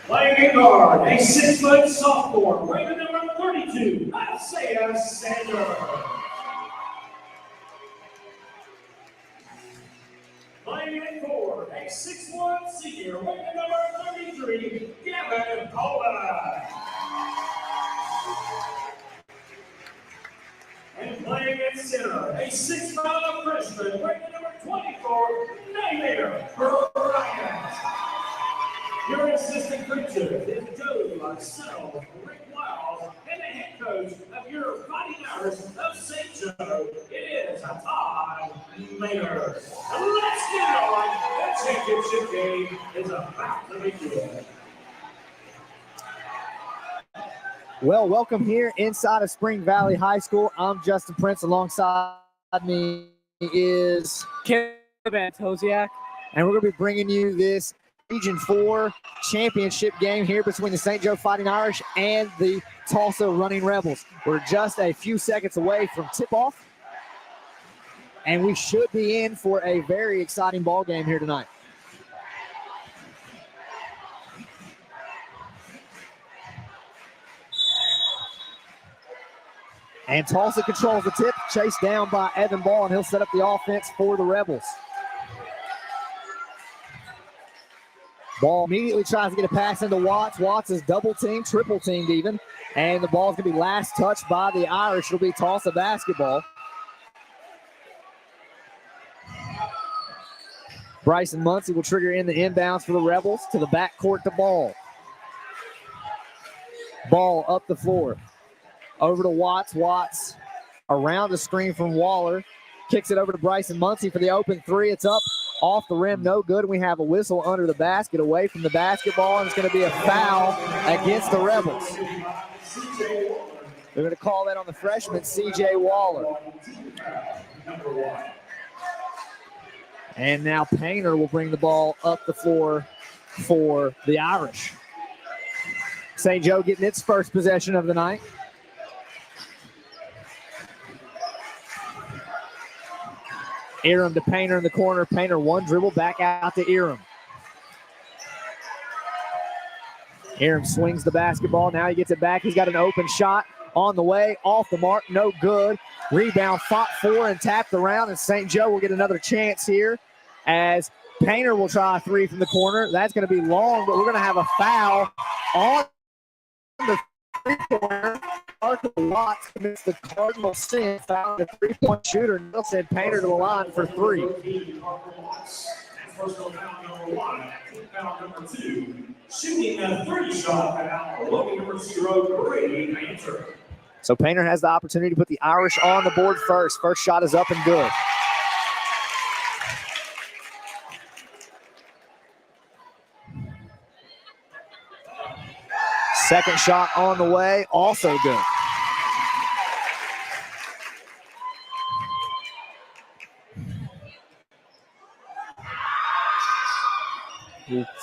Playing in guard, a 6-foot sophomore, rated number 32, Tolsia Sanders. Playing in forward, a 6'1" senior, rated number 33, Tolsia. And playing at center, a 6'5" freshman, rated number 24, Bryant. Your assistant coaches is Joe Marcel, Rick Wiles, and the head coach of your Fighting Irish of St. Joe, it is Todd Maynard. Let's get it on. The championship game is about to begin. Well, welcome here inside of Spring Valley High School. I'm Justin Prince. Alongside me is Caleb Tolsia. And we're going to be bringing you this Region 4 championship game here between the St. Joe Fighting Irish and the Tulsa Running Rebels. We're just a few seconds away from tip-off, and we should be in for a very exciting ball game here tonight. And Tulsa controls the tip, chased down by Evan Ball, and he'll set up the offense for the Rebels. Ball immediately tries to get a pass into Watts. Watts is double-teamed, triple-teamed even. And the ball's going to be last touched by the Irish. It'll be Tulsa basketball. Bryson Muncie will trigger in the inbounds for the Rebels to the backcourt to Ball. Ball up the floor. Over to Watts. Watts around the screen from Waller. Kicks it over to Bryson Muncie for the open three. It's up off the rim, no good. We have a whistle under the basket, away from the basketball, and it's going to be a foul against the Rebels. They're going to call that on the freshman, C.J. Waller. And now Painter will bring the ball up the floor for the Irish. St. Joe getting its first possession of the night. Iram to Painter in the corner. Painter one dribble back out to Iram. Iram swings the basketball. Now he gets it back. He's got an open shot on the way. Off the mark. No good. Rebound fought for and tapped around. And St. Joe will get another chance here as Painter will try a three from the corner. That's going to be long, but we're going to have a foul on the three-pointer. Arthur Watts commits the cardinal sin, found a three-point shooter. Nelson Painter to the line for three. Personal foul number 1, foul number 2. Shooting a 3-shot foul, looking number 0, Brady Painter. So Painter has the opportunity to put the Irish on the board first. First shot is up and good. Second shot on the way, also good.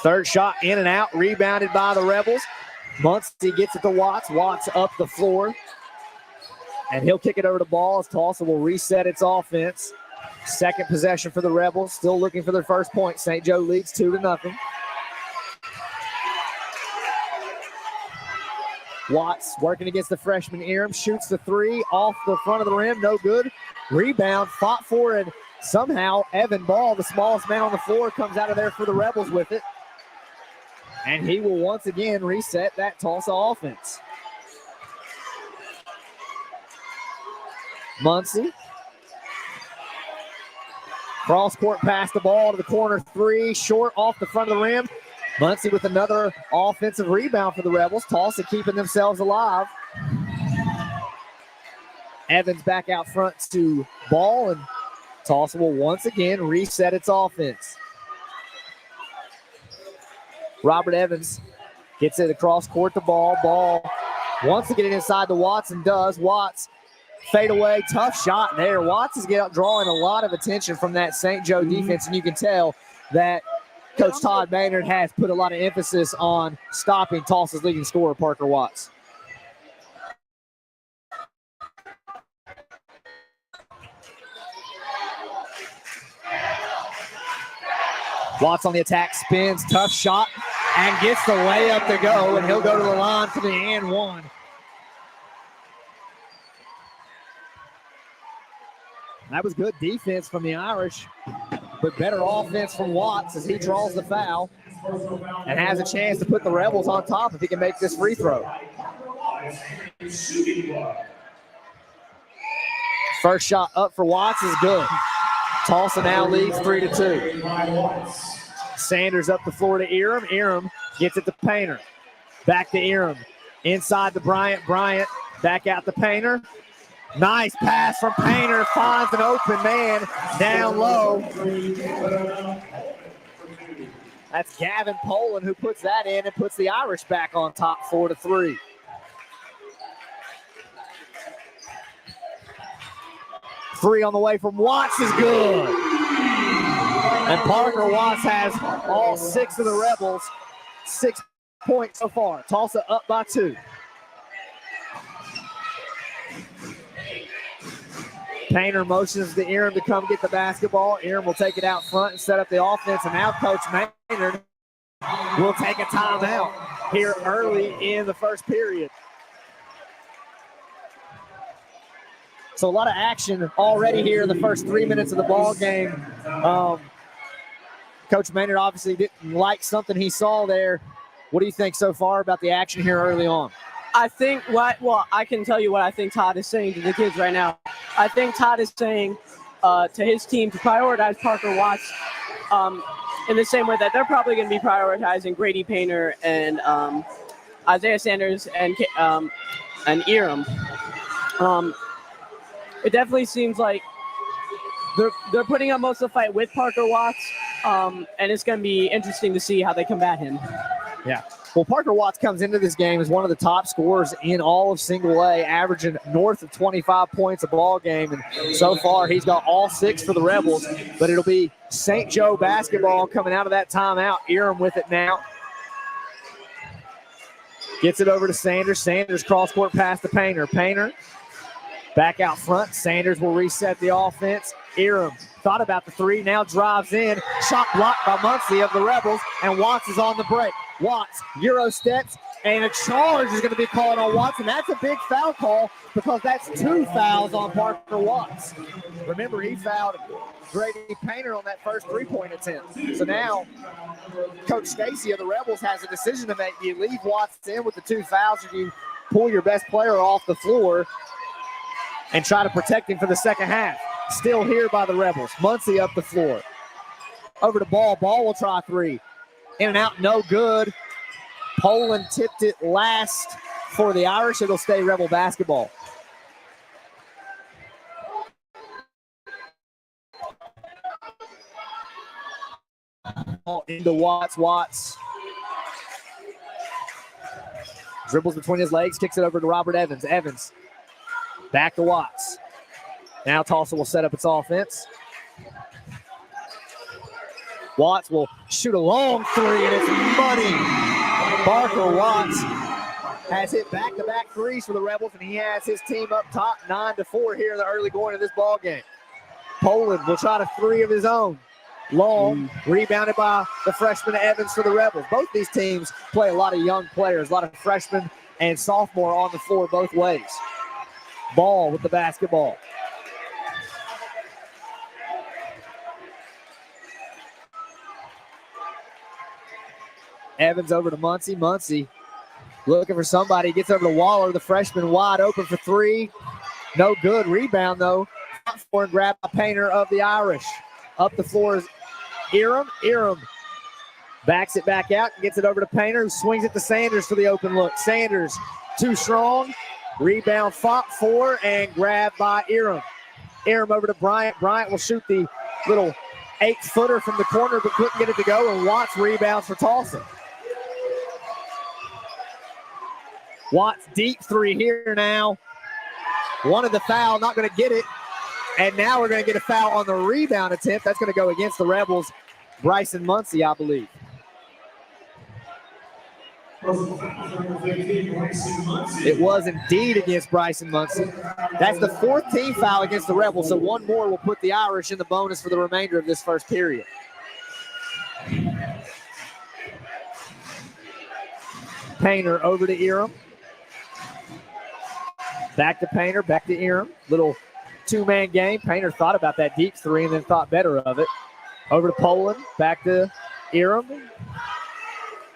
Third shot in and out, rebounded by the Rebels. Muncie gets it to Watts. Watts up the floor. And he'll kick it over to Ball as Tulsa will reset its offense. Second possession for the Rebels, still looking for their first point. St. Joe leads 2-0. Watts working against the freshman Iram, shoots the three off the front of the rim, no good. Rebound, fought for, and somehow Evan Ball, the smallest man on the floor, comes out of there for the Rebels with it. And he will once again reset that Tulsa offense. Muncie. Cross court pass the ball to the corner three, short off the front of the rim. Muncie with another offensive rebound for the Rebels. Tulsa keeping themselves alive. Evans back out front to Ball, and Tulsa will once again reset its offense. Robert Evans gets it across court to Ball. Ball wants to get it inside to Watts and does. Watts fade away, tough shot there. Watts is drawing a lot of attention from that St. Joe defense, and you can tell that Coach Todd Maynard has put a lot of emphasis on stopping Tulsa's leading scorer, Parker Watts. Watts on the attack, spins, tough shot, and gets the layup to go, and he'll go to the line for the and one. That was good defense from the Irish, but better offense from Watts as he draws the foul and has a chance to put the Rebels on top if he can make this free throw. First shot up for Watts is good. Tolsia now leads 3-2. Sanders up the floor to Eram. Eram gets it to Painter. Back to Eram. Inside to Bryant. Bryant back out to Painter. Nice pass from Painter. Finds an open man down low. That's Gavin Poland who puts that in and puts the Irish back on top 4-3. Three on the way from Watts is good. And Parker Watts has all 6 of the Rebels. 6 points so far. Tulsa up by 2. Painter motions to Eram to come get the basketball. Eram will take it out front and set up the offense. And now Coach Maynard will take a timeout here early in the first period. So a lot of action already here in the first 3 minutes of the ball game. Coach Maynard obviously didn't like something he saw there. What do you think so far about the action here early on? I think I can tell you what I think Todd is saying to the kids right now. I think Todd is saying to his team to prioritize Parker Watts in the same way that they're probably going to be prioritizing Grady Painter and Isaiah Sanders and Eram. It definitely seems like they're putting up most of the fight with Parker Watts, and it's going to be interesting to see how they combat him. Yeah. Well, Parker Watts comes into this game as one of the top scorers in all of single A, averaging north of 25 points a ball game. And so far, he's got all 6 for the Rebels, but it'll be St. Joe basketball coming out of that timeout. Eram with it now. Gets it over to Sanders. Sanders cross-court pass to Painter. Painter back out front. Sanders will reset the offense. Eram thought about the 3, now drives in. Shot blocked by Muncie of the Rebels, and Watts is on the break. Watts, Euro steps, and a charge is going to be called on Watts, and that's a big foul call because that's 2 fouls on Parker Watts. Remember, he fouled Grady Painter on that first 3-point attempt. So now, Coach Stacy of the Rebels has a decision to make. Do you leave Watts in with the 2 fouls, or do you pull your best player off the floor and try to protect him for the second half? Still here by the Rebels. Muncie up the floor. Over to Ball. Ball will try 3. In and out, no good. Poland tipped it last for the Irish. It'll stay Rebel basketball. Into Watts. Watts dribbles between his legs, kicks it over to Robert Evans. Evans back to Watts. Now Tulsa will set up its offense. Watts will shoot a long 3, and it's money. Parker Watts has hit back-to-back 3s for the Rebels, and he has his team up top 9-4 here in the early going of this ball game. Poland will try to 3 of his own. Long, rebounded by the freshman Evans for the Rebels. Both these teams play a lot of young players, a lot of freshmen and sophomore on the floor both ways. Ball with the basketball. Evans over to Muncie. Muncie looking for somebody. Gets over to Waller, the freshman, wide open for 3. No good. Rebound, though. For and grab a Painter of the Irish. Up the floor is Eram. Eram backs it back out and gets it over to Painter, who swings it to Sanders for the open look. Sanders too strong. Rebound fought for and grabbed by Eram. Eram over to Bryant. Bryant will shoot the little 8-footer from the corner, but couldn't get it to go, and Watts rebounds for Tolsia. Watts deep 3 here now. Wanted the foul, not going to get it. And now we're going to get a foul on the rebound attempt. That's going to go against the Rebels. Bryson Muncie, I believe. It was indeed against Bryson Muncie. That's the 4th team foul against the Rebels, so 1 more will put the Irish in the bonus for the remainder of this first period. Painter over to Eram. Back to Painter, back to Eram. Little two-man game. Painter thought about that deep three and then thought better of it. Over to Poland, back to Eram.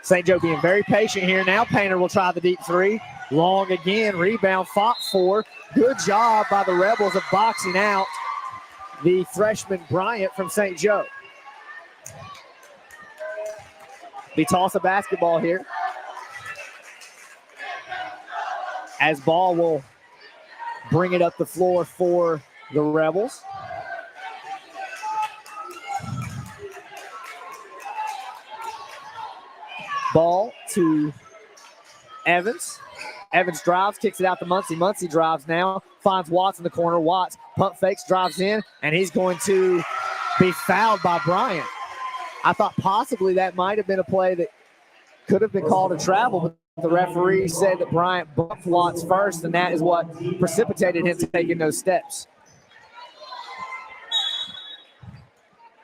St. Joe being very patient here. Now Painter will try the deep three. Long again, rebound fought for. Good job by the Rebels of boxing out the freshman Bryant from St. Joe. The Tolsia basketball here. As ball will bring it up the floor for the Rebels. Ball to Evans. Evans drives, kicks it out to Muncie. Muncie drives now, finds Watts in the corner. Watts pump fakes, drives in, and he's going to be fouled by Bryant. I thought possibly that might have been a play that could have been called a travel, but the referee said that Bryant bumped Watts first, and that is what precipitated him taking those steps.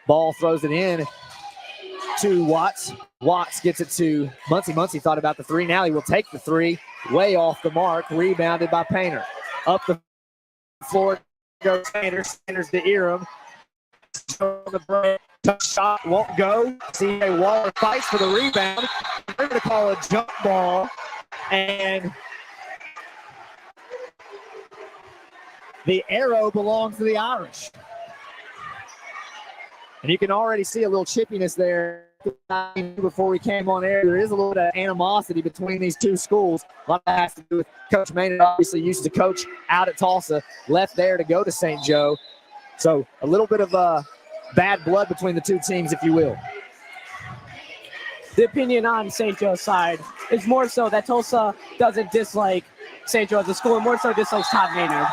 Ball throws it in to Watts. Watts gets it to Muncie. Muncie thought about the three. Now he will take the three. Way off the mark. Rebounded by Painter. Up the floor goes Painter. Sanders to Eram. Shot won't go. C.A. Waller fights for the rebound. They're going to call a jump ball. And the arrow belongs to the Irish. And you can already see a little chippiness there. Before we came on air, there is a little bit of animosity between these two schools. A lot of that has to do with Coach Maynard, obviously used to coach out at Tulsa, left there to go to St. Joe. So a little bit of bad blood between the two teams, if you will. The opinion on St. Joe's side is more so that Tulsa doesn't dislike St. Joe as a school and more so dislikes Todd Maynard.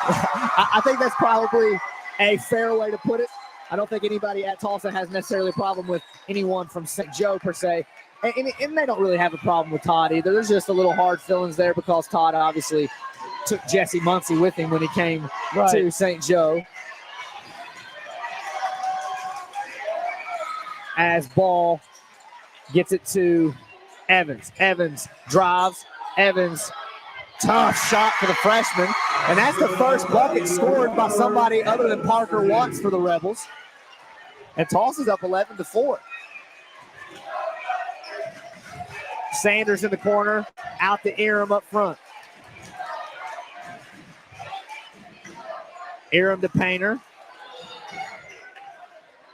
I think that's probably a fair way to put it. I don't think anybody at Tulsa has necessarily a problem with anyone from St. Joe per se. And they don't really have a problem with Todd either. There's just a little hard feelings there because Todd obviously took Jesse Muncie with him when he came to St. Joe. As ball gets it to Evans. Evans drives. Evans, tough shot for the freshman. And that's the first bucket scored by somebody other than Parker Watts for the Rebels. And Tulsa's up 11-4. Sanders in the corner, out to Eram up front. Eram to Painter.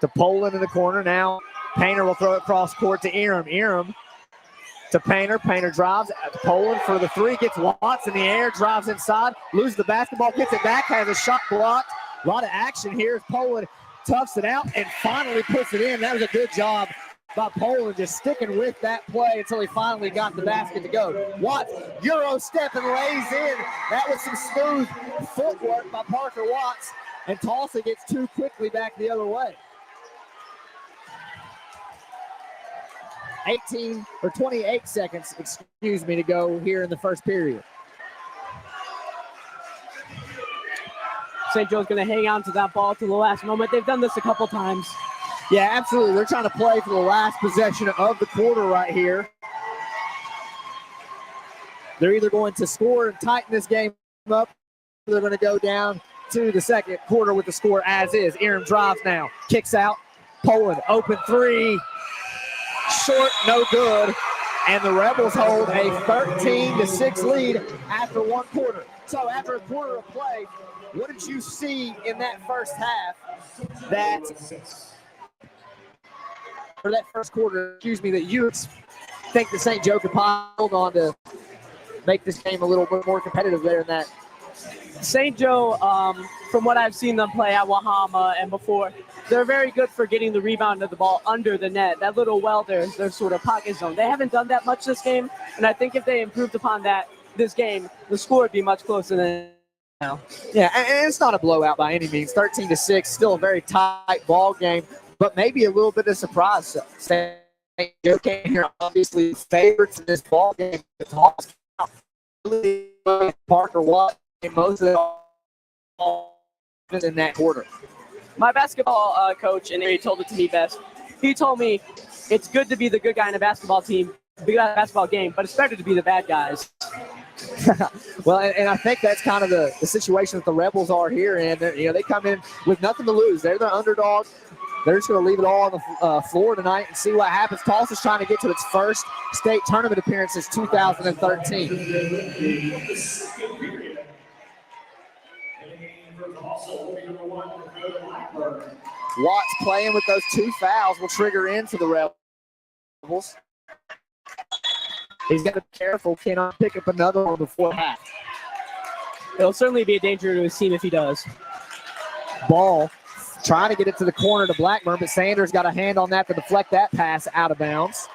To Poland in the corner. Now Painter will throw it cross court to Eram. Eram to Painter. Painter drives to Poland for the three. Gets Watts in the air. Drives inside. Loses the basketball. Gets it back. Has a shot blocked. A lot of action here as Poland toughs it out and finally puts it in. That was a good job by Poland, just sticking with that play until he finally got the basket to go. Watts, Euro step and lays in. That was some smooth footwork by Parker Watts, and Tulsa gets too quickly back the other way. 28 seconds, to go here in the first period. St. Joe's going to hang on to that ball to the last moment. They've done this a couple times. Yeah, absolutely. They're trying to play for the last possession of the quarter right here. They're either going to score and tighten this game up, or they're going to go down to the second quarter with the score as is. Eram drives now, kicks out. Poland, open three. Short, no good. And the Rebels hold a 13-6 lead after one quarter. So after a quarter of play, what did you see in that first half that first quarter, that you think that St. Joe could hold on to make this game a little bit more competitive there in that? St. Joe, from what I've seen them play at Wahama and before, they're very good for getting the rebound of the ball under the net. That little well there is their sort of pocket zone. They haven't done that much this game, and I think if they improved upon that this game, the score would be much closer than now. Yeah, and it's not a blowout by any means. 13-6, still a very tight ball game, but maybe a little bit of surprise. St. Joe came here obviously favorites in this ball game. Parker Watt and most of it in that quarter. My basketball coach, and he told it to me best. He told me it's good to be the good guy in a basketball team, big basketball game, but expected to be the bad guys. Well, and I think that's kind of the situation that the Rebels are here. And they come in with nothing to lose. They're the underdog. They're just going to leave it all on the floor tonight and see what happens. Tulsa's trying to get to its first state tournament appearance since 2013. Watts playing with those 2 fouls will trigger into the Rebels. He's got to be careful, cannot pick up another one before half. It'll certainly be a danger to his team if he does. Ball trying to get it to the corner to Blackburn, but Sanders got a hand on that to deflect that pass out of bounds.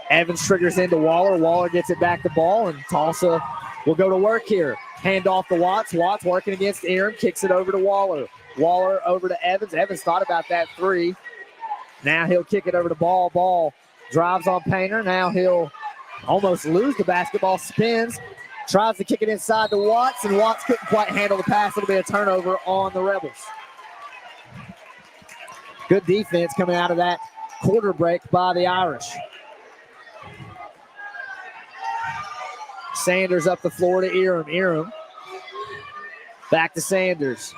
Evans triggers into Waller. Waller gets it back to Ball, and Tulsa will go to work here. Hand off to Watts. Watts working against Aaron, kicks it over to Waller. Waller over to Evans. Evans thought about that 3. Now he'll kick it over to Ball. Ball drives on Painter. Now he'll almost lose the basketball, spins, tries to kick it inside to Watts, and Watts couldn't quite handle the pass. It'll be a turnover on the Rebels. Good defense coming out of that quarter break by the Irish. Sanders up the floor to Eram. Eram back to Sanders.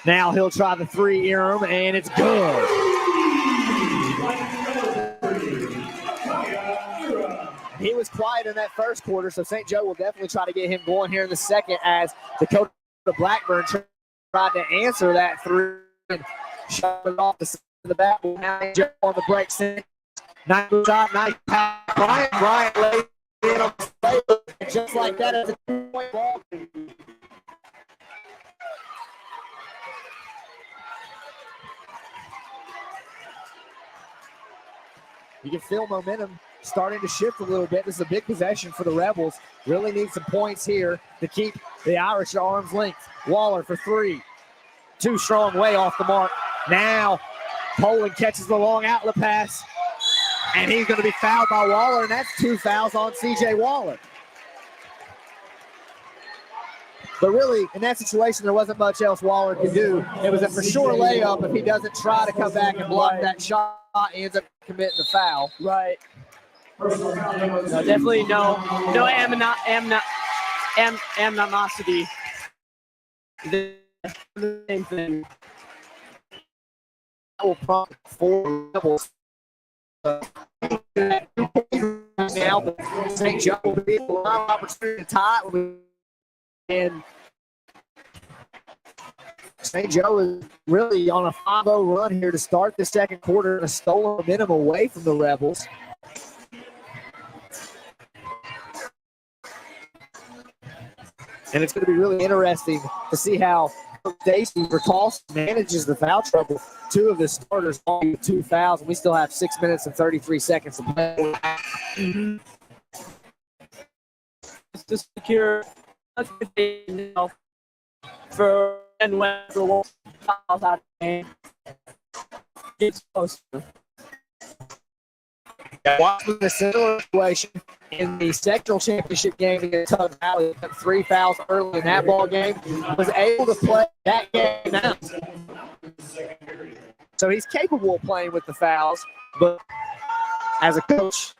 Now he'll try the 3, Eram, and it's good. He was quiet in that first quarter, so St. Joe will definitely try to get him going here in the second as Dakota Blackburn tried to answer that 3 and shot it off the side of the back. Now Joe on the break. Nice shot, nice pass. Bryant laid in on the play, just like that as a 2-point ball. You can feel momentum starting to shift a little bit. This is a big possession for the Rebels. Really need some points here to keep the Irish at arm's length. Waller for 3. Too strong, way off the mark. Now Poland catches the long outlet pass, and he's going to be fouled by Waller, and that's 2 fouls on C.J. Waller. But really, in that situation, there wasn't much else Waller could do. It was a for sure layup. If he doesn't try to come back and block that shot, he ends up committing the foul. Right. No, definitely no animosity. The same thing. That will prompt 4 Rebels. Now, but St. Joe will be a lot of opportunity to tie it. And St. Joe is really on a 5-0 run here to start the second quarter and a stolen momentum away from the Rebels. And it's going to be really interesting to see how Stacy for Tolsia manages the foul trouble. 2 of the starters all with 2 fouls, and we still have 6 minutes and 33 seconds to play. It's to secure for and when the fouls out of game gets closer. Watching a similar situation in the sectional championship game against Tug Valley, 3 fouls early in that ball game, was able to play that game now. So he's capable of playing with the fouls, but as a coach,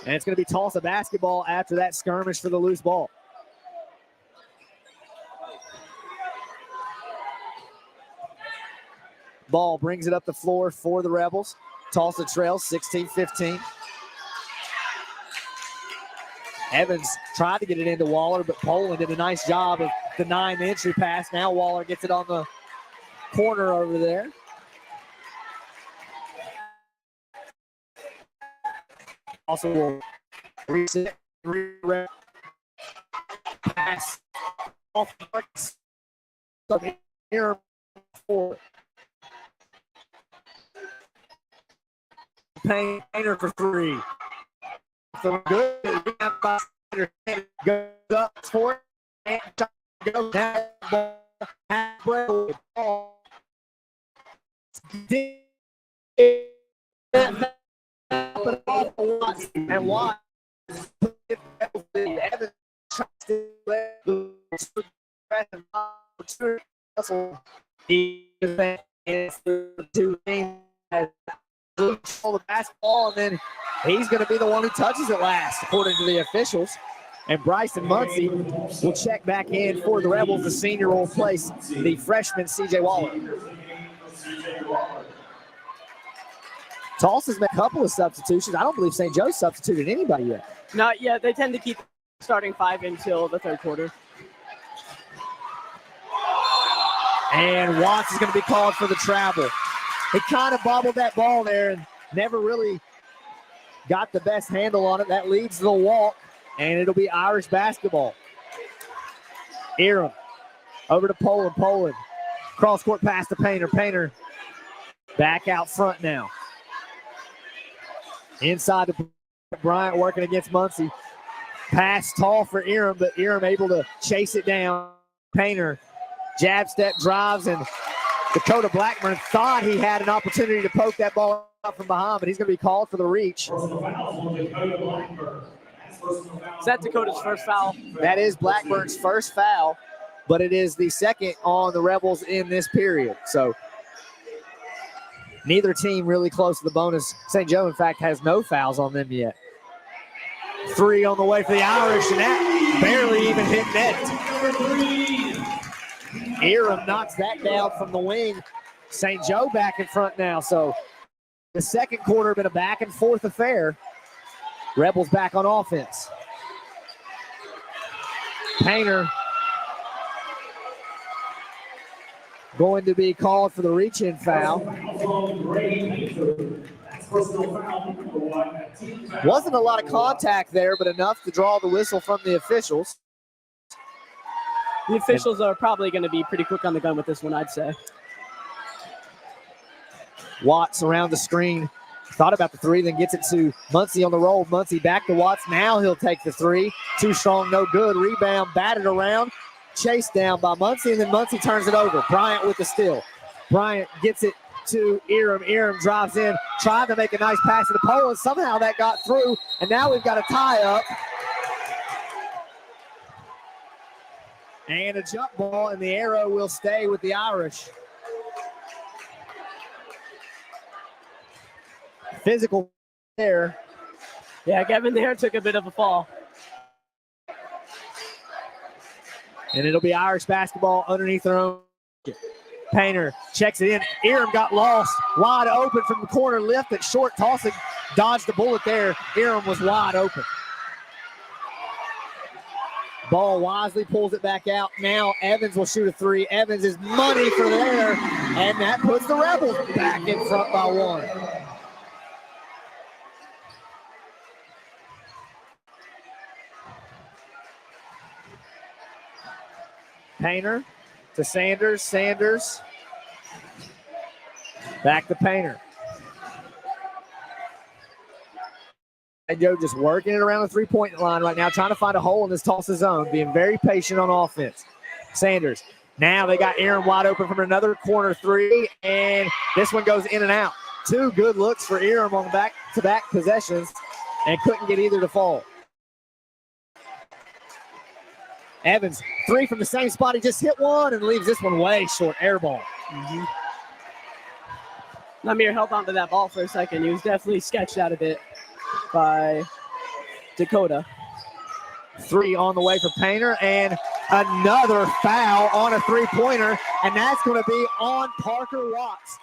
And it's going to be Tulsa basketball after that skirmish for the loose ball. Ball brings it up the floor for the Rebels. Tulsa trails 16-15. Evans tried to get it into Waller, but Poland did a nice job of denying the entry pass. Now Waller gets it on the corner over there. Also will reset, pass off here for Painter for three. So good. Goes up for it. And goes down. Halfway. And Watt. Evans tries to let the the basketball, and then he's going to be the one who touches it last, according to the officials. And Bryson Muncie will check back in for the Rebels. The senior will replace the freshman C.J. Waller. Tulsa's made a couple of substitutions. I don't believe St. Joe's substituted anybody yet. Not yet. They tend to keep starting five until the third quarter. And Watts is going to be called for the travel. He kind of bobbled that ball there and never really got the best handle on it. That leads to the walk, and it'll be Irish basketball. Aram over to Poland. Poland. Cross-court pass to Painter. Painter back out front now. Inside to Bryant working against Muncie. Pass tall for Aram, but Aram able to chase it down. Painter jab step drives, and Dakota Blackburn thought he had an opportunity to poke that ball out from behind, but he's going to be called for the reach. Is that Dakota's first foul? That is Blackburn's first foul, but it is the second on the Rebels in this period. So neither team really close to the bonus. St. Joe, in fact, has no fouls on them yet. Three on the way for the Irish, and that barely even hit net. Aram knocks that down from the wing. St. Joe back in front now. So the second quarter been a back and forth affair. Rebels back on offense. Painter going to be called for the reach-in foul. Wasn't a lot of contact there, but enough to draw the whistle from the officials. The officials are probably going to be pretty quick on the gun with this one, I'd say. Watts around the screen. Thought about the three, then gets it to Muncie on the roll. Muncie back to Watts. Now he'll take the three. Too strong, no good. Rebound, batted around. Chased down by Muncie, and then Muncie turns it over. Bryant with the steal. Bryant gets it to Aram. Aram drives in, tried to make a nice pass to the pole, and somehow that got through. And now we've got a tie-up. And a jump ball, and the arrow will stay with the Irish. Physical there. Yeah, Kevin there took a bit of a fall. And it'll be Irish basketball underneath their own. Painter checks it in. Aram got lost. Wide open from the corner. Lift it short. Tossing. Dodged the bullet there. Aram was wide open. Ball wisely pulls it back out. Now Evans will shoot a three. Evans is money for there. And that puts the Rebels back in front by one. Painter to Sanders. Sanders back to Painter. And Joe just working it around the three-point line right now, trying to find a hole in this Tulsa zone, being very patient on offense. Sanders. Now they got Aram wide open from another corner three, and this one goes in and out. Two good looks for Aram on back-to-back possessions, and couldn't get either to fall. Evans, three from the same spot. He just hit one and leaves this one way short. Air ball. Lemire held on to that ball for a second. He was definitely sketched out a bit by Dakota. 3 on the way for Painter, and another foul on a three-pointer, and that's going to be on Parker Watts.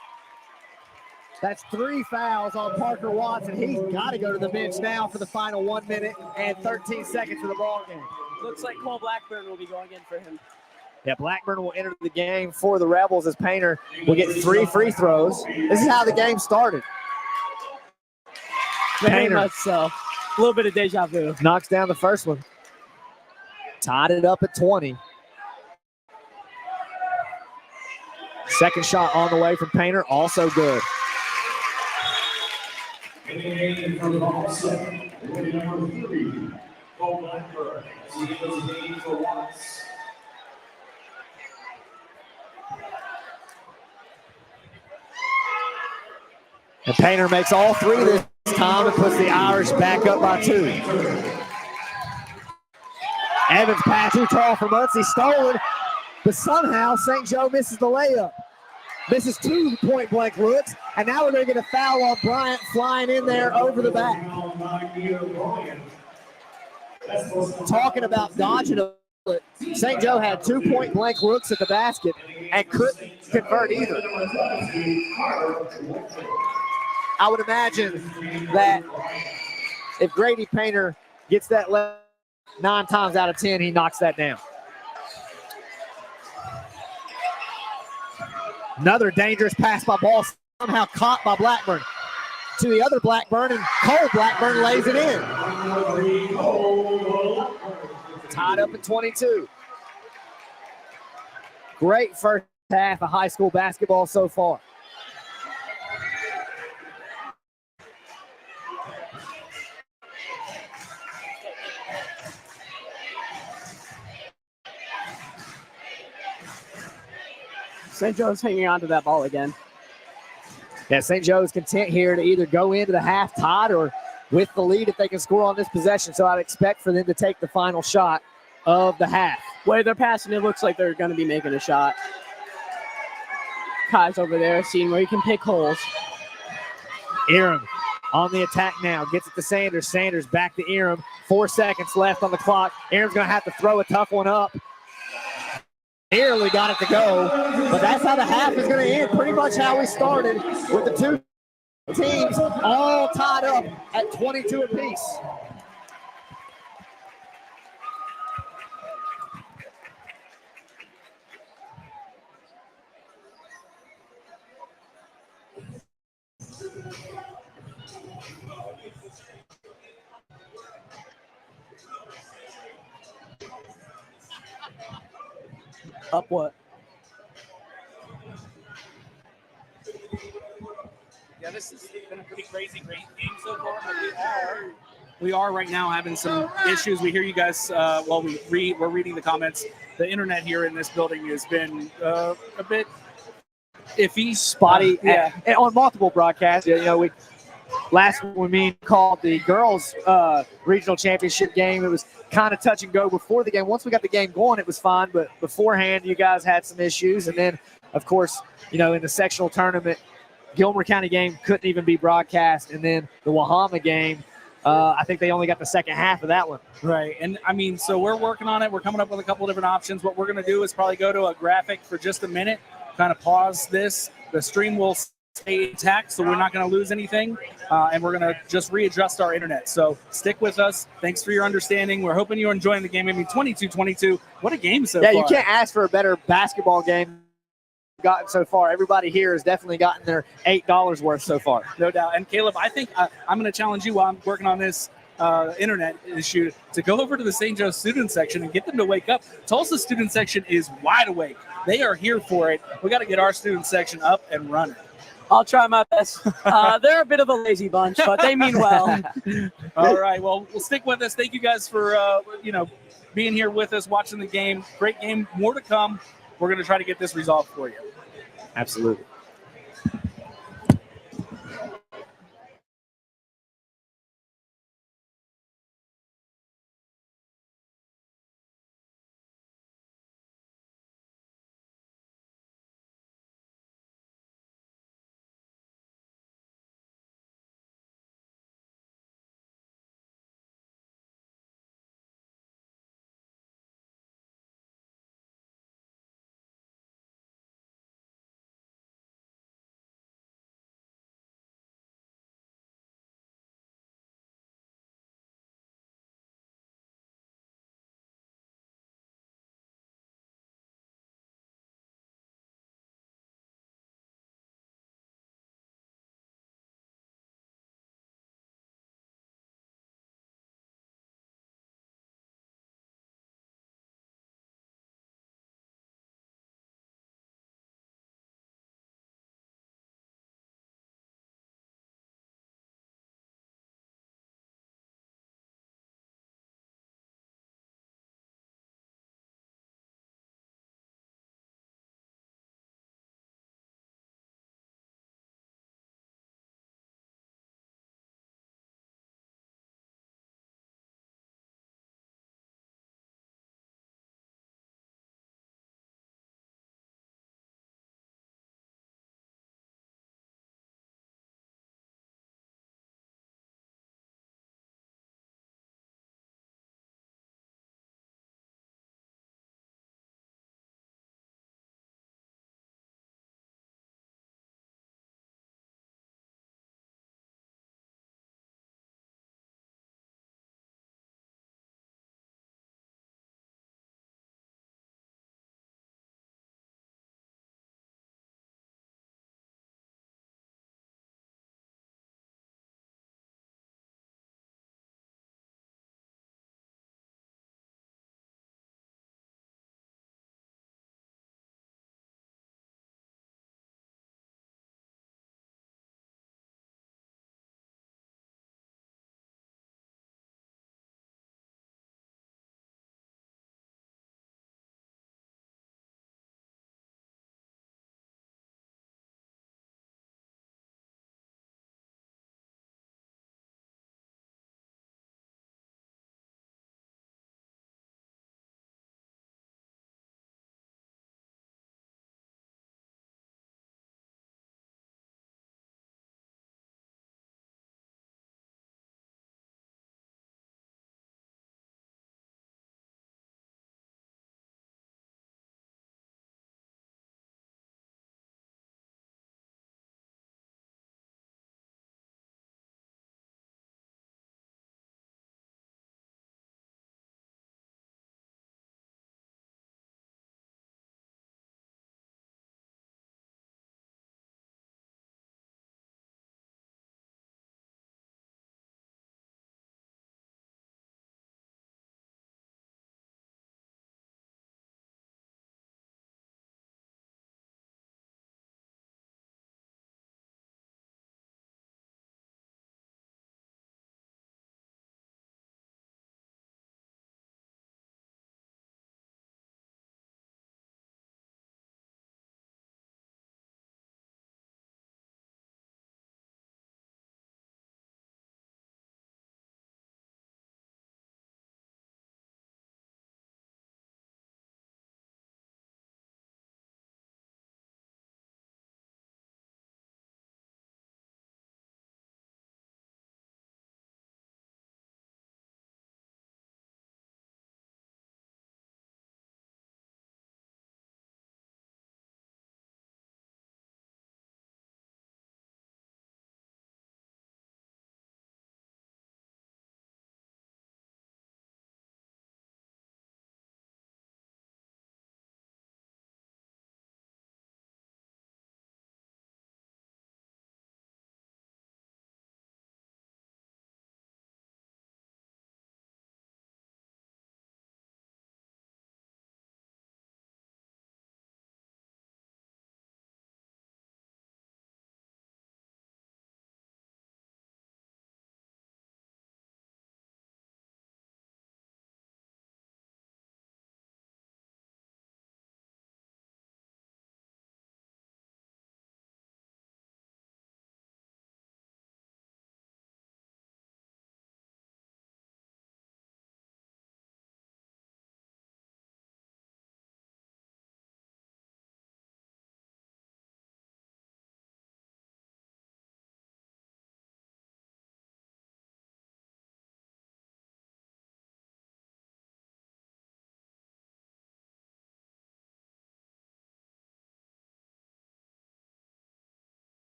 That's 3 fouls on Parker Watts, and he's got to go to the bench now for the final 1 minute and 13 seconds of the ball game. Looks like Cole Blackburn will be going in for him. Yeah, Blackburn will enter the game for the Rebels as Painter will get 3 free throws. This is how the game started. Very Painter much so. A little bit of deja vu. knocks down the first one. Tied it up at 20. Second shot on the way from Painter, also good. And from Tolsia, number 3, Cole Blackburn. He goes the game for Watts. And Painter makes all 3 this time and puts the Irish back up by 2. Evans pass too tall for Muncie, stolen, but somehow St. Joe misses the layup. Misses 2 point-blank looks, and now we're going to get a foul on Bryant flying in there over the back. Talking about dodging a bullet, St. Joe had 2 point-blank looks at the basket and couldn't convert either. I would imagine that if Grady Painter gets that left 9 times out of 10, he knocks that down. Another dangerous pass by ball, somehow caught by Blackburn. To the other Blackburn, and Cole Blackburn lays it in. Tied up at 22. Great first half of high school basketball so far. St. Joe's hanging on to that ball again. Yeah, St. Joe's content here to either go into the half tied or with the lead if they can score on this possession. So I'd expect for them to take the final shot of the half. Way they're passing, it looks like they're going to be making a shot. Kai's over there, seeing where he can pick holes. Eram on the attack now. Gets it to Sanders. Sanders back to Eram. 4 seconds left on the clock. Eram's going to have to throw a tough one up. Nearly got it to go, but that's how the half is going to end. Pretty much how we started, with the 2 teams all tied up at 22 apiece. Up what? Yeah, this has been a pretty crazy, great game so far. But we are right now having some issues. We hear you guys while we're reading the comments. The internet here in this building has been a bit iffy, Spotty. Yeah. And on multiple broadcasts. You know, last when we called the girls regional championship game, it was kind of touch and go before the game. Once we got the game going, it was fine, but beforehand, you guys had some issues. And then, of course, you know, in the sectional tournament, Gilmer County game couldn't even be broadcast, and then the Wahama game, I think they only got the second half of that one. Right, and I mean, so we're working on it. We're coming up with a couple of different options. What we're going to do is probably go to a graphic for just a minute, kind of pause this. The stream will stay intact, so we're not going to lose anything, and we're going to just readjust our internet. So stick with us. Thanks for your understanding. We're hoping you're enjoying the game. I mean, 22-22. What a game so far. Yeah, you can't ask for a better basketball game gotten so far. Everybody here has definitely gotten their $8 worth so far. No doubt. And Caleb, I think I'm going to challenge you while I'm working on this internet issue to go over to the St. Joe student section and get them to wake up. Tulsa student section is wide awake. They are here for it. We got to get our student section up and running. I'll try my best. They're a bit of a lazy bunch, but they mean well. All right. Well, we'll stick with us. Thank you guys for, being here with us, watching the game. Great game. More to come. We're going to try to get this resolved for you. Absolutely.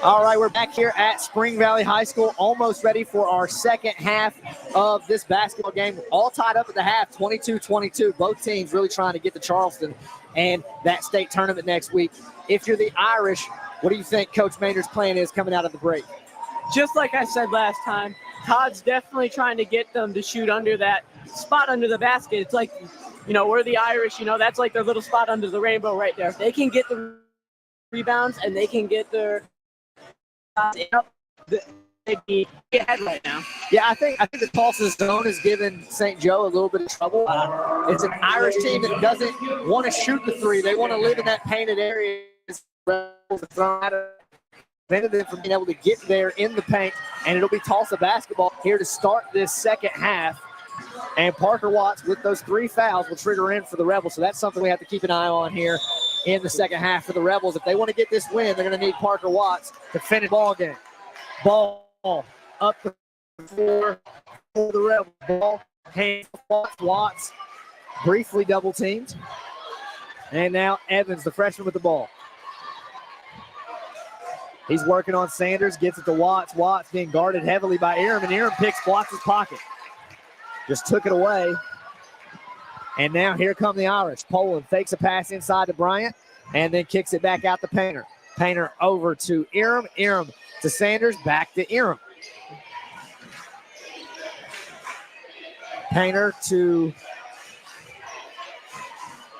All right, we're back here at Spring Valley High School, almost ready for our second half of this basketball game. All tied up at the half, 22-22. Both teams really trying to get to Charleston and that state tournament next week. If you're the Irish, what do you think Coach Maynard's plan is coming out of the break? Just like I said last time, Todd's definitely trying to get them to shoot under that spot under the basket. It's like, we're the Irish, that's like their little spot under the rainbow right there. If they can get the rebounds and they can get their they'd be ahead right now. Yeah, I think the Tulsa zone has given St. Joe a little bit of trouble. It's an Irish team that doesn't want to shoot the three. They want to live in that painted area. Prevented them from being able to get there in the paint, and it'll be Tulsa basketball here to start this second half. And Parker Watts, with those 3 fouls, will trigger in for the Rebels. So that's something we have to keep an eye on here in the second half for the Rebels. If they want to get this win, they're going to need Parker Watts to finish the ball game. Ball up the floor for the Rebels. Ball, hands, Watts, briefly double teamed. And now Evans, the freshman, with the ball. He's working on Sanders, gets it to Watts. Watts being guarded heavily by Aram, and Aram picks Watts' pocket. Just took it away. And now here come the Irish. Poland fakes a pass inside to Bryant and then kicks it back out to Painter. Painter over to Aram. Aram to Sanders, back to Aram. Painter to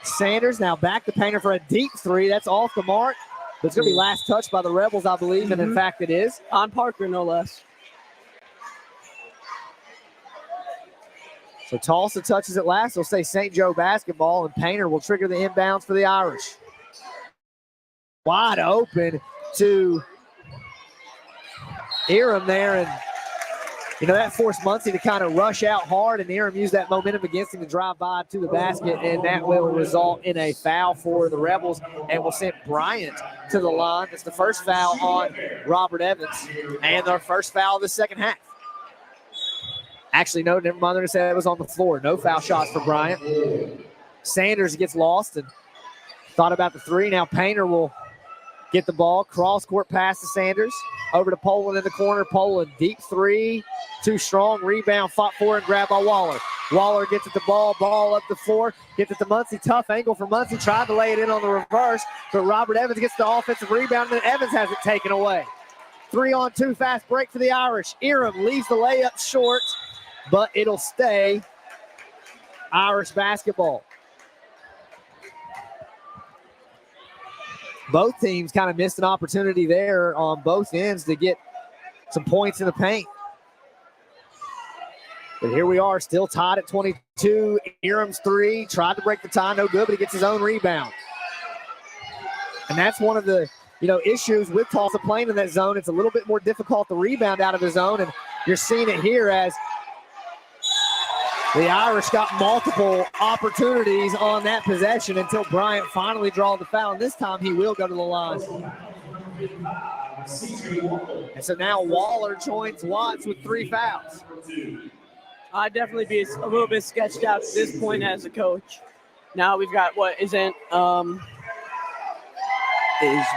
Sanders. Now back to Painter for a deep three. That's off the mark. But it's going to be last touch by the Rebels, I believe, and in fact it is. On Parker, no less. So Tulsa touches it last. They'll say St. Joe basketball, and Painter will trigger the inbounds for the Irish. Wide open to Aram there, and that forced Muncie to kind of rush out hard, and Aram used that momentum against him to drive by to the basket, and that will result in a foul for the Rebels, and will send Bryant to the line. It's the first foul on Robert Evans, and their first foul of the second half. Actually, no, never mind. They're going to say it was on the floor. No foul shots for Bryant. Sanders gets lost and thought about the three. Now Painter will get the ball. Cross-court pass to Sanders. Over to Poland in the corner. Poland, deep three. Too strong. Rebound, fought for and grabbed by Waller. Waller gets at the ball. Ball up the floor. Gets it to Muncie. Tough angle for Muncie. Tried to lay it in on the reverse. But Robert Evans gets the offensive rebound, and then Evans has it taken away. 3-on-2 fast break for the Irish. Aram leaves the layup short, but it'll stay Irish basketball. Both teams kind of missed an opportunity there on both ends to get some points in the paint. But here we are, still tied at 22. Aram's three, tried to break the tie, no good, but he gets his own rebound. And that's one of the issues with Tulsa playing in that zone. It's a little bit more difficult to rebound out of the zone, and you're seeing it here as the Irish got multiple opportunities on that possession until Bryant finally draws the foul. And this time he will go to the line. And so now Waller joins Watts with 3 fouls. I'd definitely be a little bit sketched out at this point as a coach. Now we've got is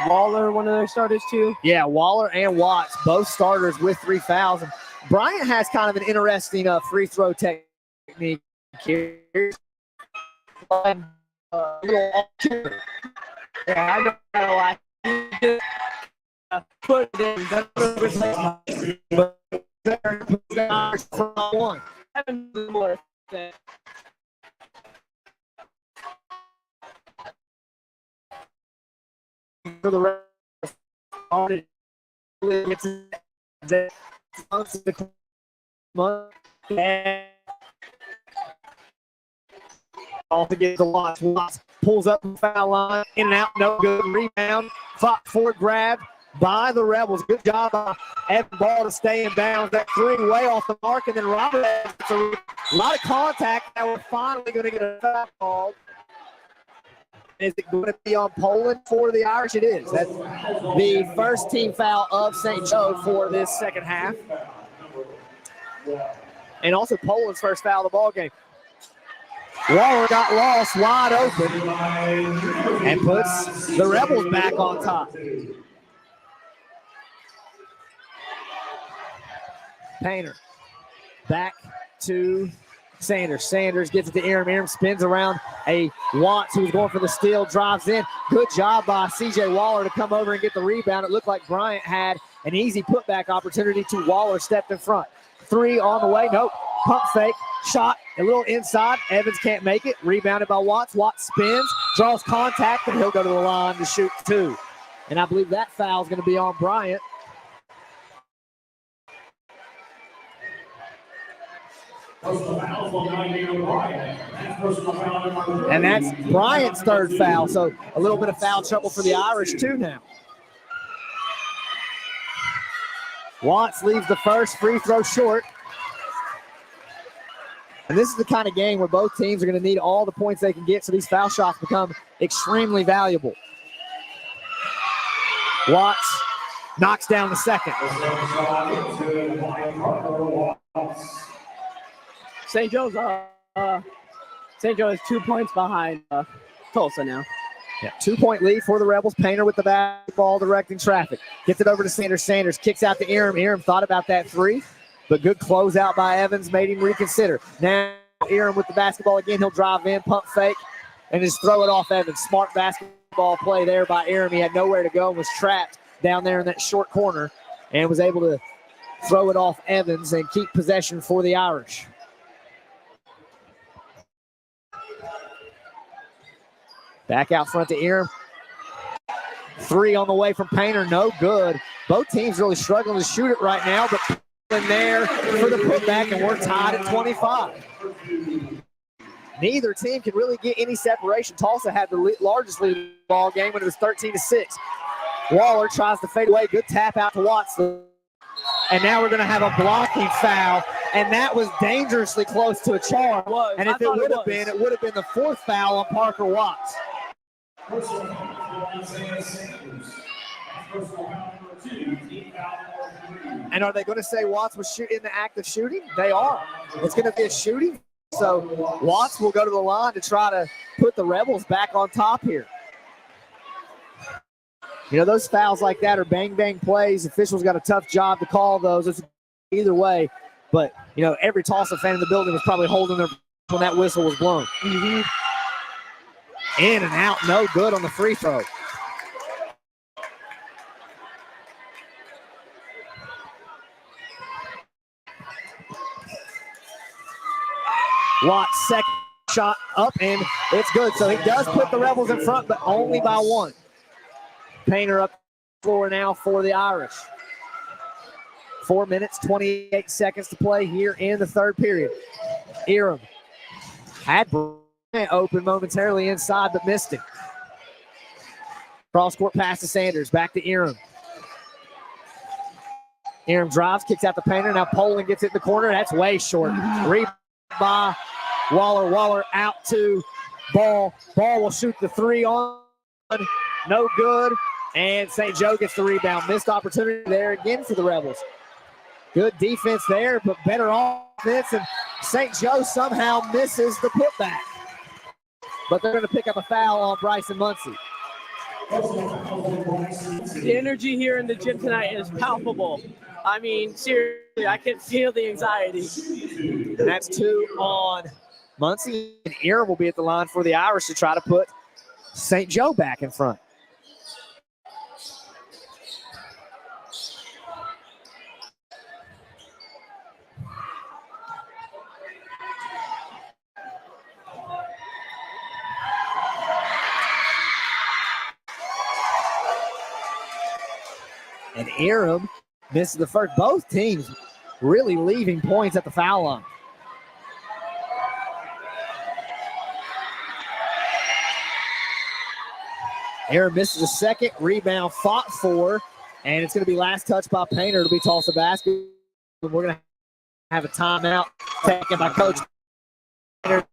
Waller one of their starters too? Yeah, Waller and Watts, both starters with 3 fouls. And Bryant has kind of an interesting free throw technique here. Yeah, I don't know. I put it in. But one. For the rest on it, it's the all to get the Watts. Watts pulls up the foul line, in and out, no good. Rebound, fought for, grab by the Rebels. Good job by Evan Ball to stay in bounds. That three way off the mark, and then Robert gets a lot of contact. Now we're finally going to get a foul called. Is it going to be on Poland for the Irish? It is. That's the first team foul of St. Joe for this second half. And also Poland's first foul of the ball game. Waller got lost wide open and puts the Rebels back on top. Painter. Back to Sanders. Sanders gets it to Aram. Aram spins around a Watts who was going for the steal, drives in. Good job by C.J. Waller to come over and get the rebound. It looked like Bryant had an easy putback opportunity to Waller stepped in front. 3 on the way. Nope. Pump fake. Shot a little inside. Evans can't make it. Rebounded by Watts. Watts spins, draws contact, and he'll go to the line to shoot 2. And I believe that foul is going to be on Bryant. And that's Bryant's 3rd foul. So a little bit of foul trouble for the Irish too now. Watts leaves the first free throw short. And this is the kind of game where both teams are going to need all the points they can get, so these foul shots become extremely valuable. Watts knocks down the second. St. Joe's St. Joe is 2 points behind Tulsa now. Yeah, 2-point lead for the Rebels. Painter with the basketball directing traffic. Gets it over to Sanders. Sanders kicks out to Aram. Aram thought about that 3, but good closeout by Evans made him reconsider. Now Aram with the basketball again. He'll drive in, pump fake, and just throw it off Evans. Smart basketball play there by Aram. He had nowhere to go and was trapped down there in that short corner and was able to throw it off Evans and keep possession for the Irish. Back out front to Aram. 3 on the way from Painter, no good. Both teams really struggling to shoot it right now, but in there for the putback, and we're tied at 25. Neither team can really get any separation. Tulsa had the largest lead of the ball game when it was 13-6. Waller tries to fade away. Good tap out to Watts. And now we're going to have a blocking foul, and that was dangerously close to a charge. And if it would have been, it would have been the 4th foul on Parker Watts. And are they going to say Watts was in the act of shooting? They are. It's going to be a shooting. So Watts will go to the line to try to put the Rebels back on top here. You know, those fouls like that are bang-bang plays. Officials got a tough job to call those. It's either way. But, you know, every Tulsa fan in the building was probably holding their when that whistle was blown. Mm-hmm. In and out, no good on the free throw. Watts' second shot up, and it's good. So he does put the Rebels in front, but only by 1. Painter up the floor now for the Irish. 4 minutes, 28 seconds to play here in the 3rd period. Aram had Bryant open momentarily inside, but missed it. Cross-court pass to Sanders, back to Aram. Aram drives, kicks out the Painter. Now Poland gets it in the corner. That's way short. Rebound by Waller. Waller out to Ball. Ball will shoot the 3 on. No good. And St. Joe gets the rebound. Missed opportunity there again for the Rebels. Good defense there, but better offense. And St. Joe somehow misses the putback. But they're going to pick up a foul on Bryson Muncie. The energy here in the gym tonight is palpable. I mean, seriously, I can feel the anxiety. And that's 2 on Muncie. And Aram will be at the line for the Irish to try to put St. Joe back in front. And Aram misses the first. Both teams really leaving points at the foul line. Aram misses the second. Rebound fought for. And it's going to be last touch by Painter. It'll be Tulsa basketball. We're going to have a timeout taken by Coach Painter.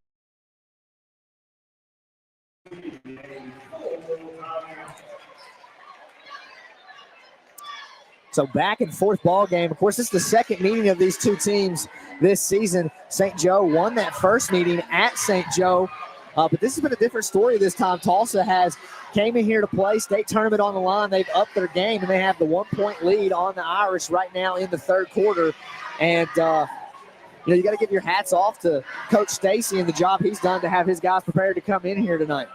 So back and forth ball game. Of course, this is the second meeting of these two teams this season. St. Joe won that first meeting at St. Joe. But this has been a different story this time. Tulsa has came in here to play state tournament on the line. They've upped their game, and they have the 1-point lead on the Irish right now in the 3rd quarter. And, you got to give your hats off to Coach Stacy and the job he's done to have his guys prepared to come in here tonight.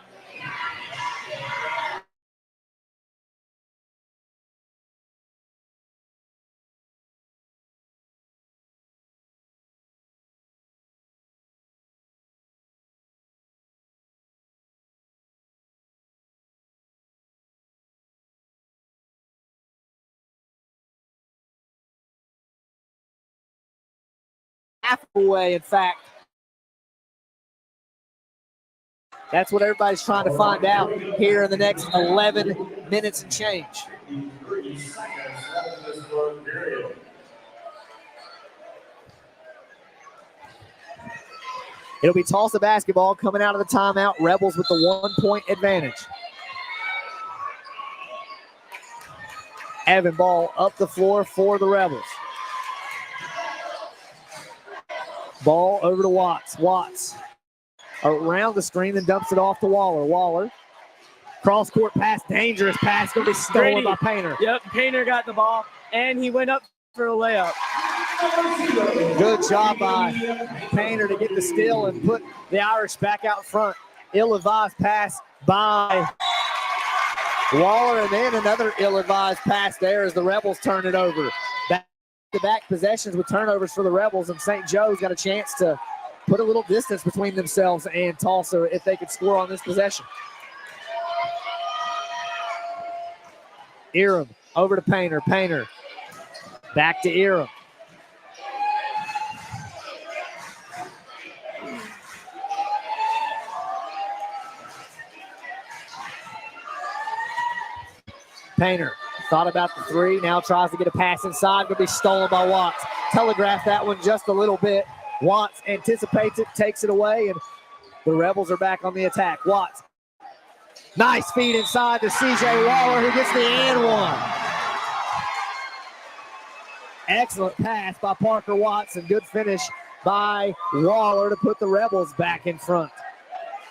Half away, in fact. That's what everybody's trying to find out here in the next 11 minutes and change. 3 seconds left in this third period. It'll be Tulsa basketball coming out of the timeout. Rebels with the 1-point advantage. Evan ball up the floor for the Rebels. Ball over to Watts. Watts around the screen, then dumps it off to Waller. Waller, cross-court pass, dangerous pass, going to be stolen by Painter. Yep, Painter got the ball, and he went up for a layup. Good job by Painter to get the steal and put the Irish back out front. Ill-advised pass by Waller, and then another ill-advised pass there as the Rebels turn it over. Back-to-back possessions with turnovers for the Rebels, and St. Joe's got a chance to put a little distance between themselves and Tulsa if they could score on this possession. Iram over to Painter. Painter back to Iram. Painter thought about the three, now tries to get a pass inside, going to be stolen by Watts. Telegraphed that one just a little bit. Watts anticipates it, takes it away, and the Rebels are back on the attack. Watts, nice feed inside to C.J. Waller, who gets the and one. Excellent pass by Parker Watts, and good finish by Waller to put the Rebels back in front.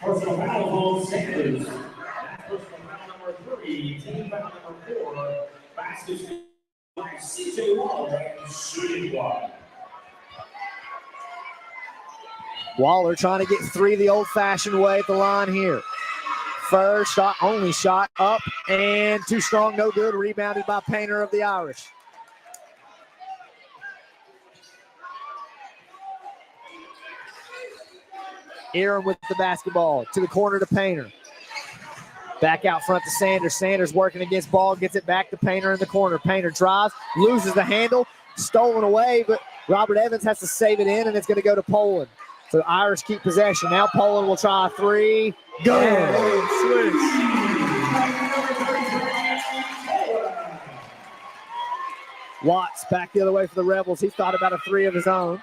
Personal foul, Sanders. Personal foul number 3, team foul number 4. Baskets by C.J. Waller and shooting block. Waller trying to get three the old-fashioned way at the line here. First shot, only shot, up and too strong, no good. Rebounded by Painter of the Irish. Aaron with the basketball to the corner to Painter. Back out front to Sanders. Sanders working against ball, gets it back to Painter in the corner. Painter drives, loses the handle, stolen away, but Robert Evans has to save it in, and it's going to go to Poland. So the Irish keep possession. Now Poland will try a three. Good. Watts back the other way for the Rebels. He thought about a three of his own.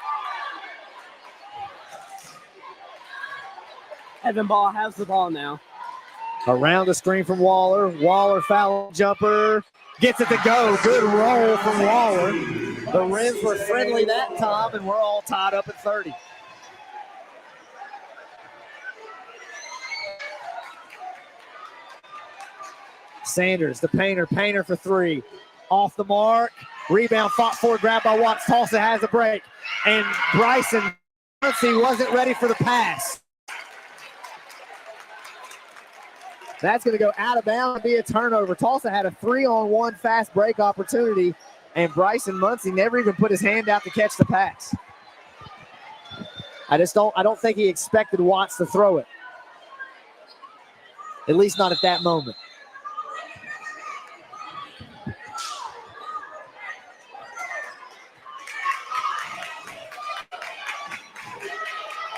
Evan Ball has the ball now. Around the screen from Waller. Waller foul jumper. Gets it to go. Good roll from Waller. The rims were friendly that time, and we're all tied up at 30. Sanders, the Painter. Painter for three. Off the mark. Rebound fought for, grabbed by Watts. Tulsa has a break. And Bryson, he wasn't ready for the pass. That's going to go out of bounds and be a turnover. Tulsa had a 3-on-1 fast break opportunity, and Bryson Muncie never even put his hand out to catch the pass. I don't think he expected Watts to throw it. At least not at that moment.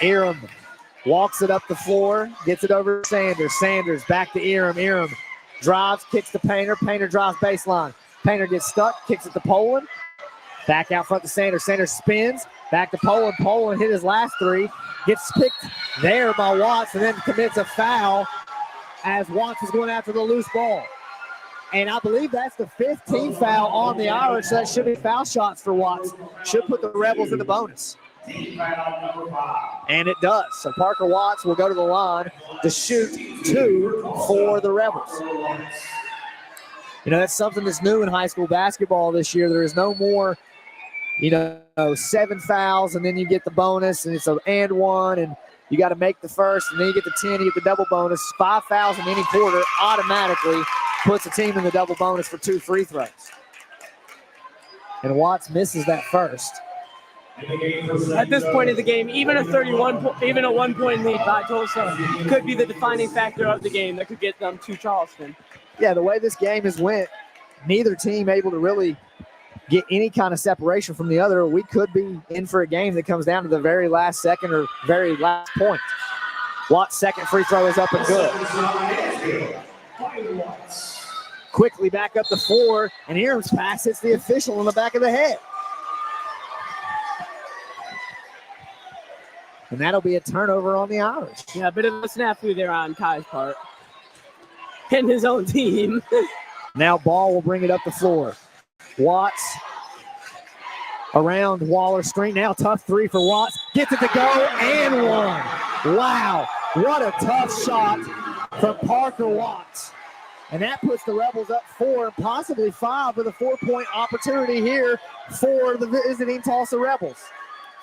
Aram walks it up the floor, gets it over to Sanders. Sanders back to Aram. Aram drives, kicks to Painter. Painter drives baseline. Painter gets stuck, kicks it to Poland. Back out front to Sanders. Sanders spins, back to Poland. Poland hit his last three, gets picked there by Watts, and then commits a foul as Watts is going after the loose ball. And I believe that's the 5th team foul on the Irish, so that should be foul shots for Watts. Should put the Rebels in the bonus. And it does. So Parker Watts will go to the line to shoot 2 for the Rebels. You know, that's something that's new in high school basketball this year. There is no more 7 fouls, and then you get the bonus, and it's an and one, and you got to make the first, and then you get the 10, you get the double bonus. 5 fouls in any quarter automatically puts the team in the double bonus for 2 free throws. And Watts misses that first. At this point in the game, even a 1-point lead by Tulsa could be the defining factor of the game that could get them to Charleston. Yeah, the way this game has went, neither team able to really get any kind of separation from the other. We could be in for a game that comes down to the very last second or very last point. Watts' second free throw is up and good. Quickly back up the floor, and Eram's pass hits the official in the back of the head. And that'll be a turnover on the Irish. Yeah, a bit of a snafu there on Kai's part. And his own team. Now Ball will bring it up the floor. Watts around Waller screen. Now tough 3 for Watts. Gets it to go and one. Wow, what a tough shot from Parker Watts. And that puts the Rebels up 4 and possibly 5 with a 4-point opportunity here for the visiting Tulsa Rebels.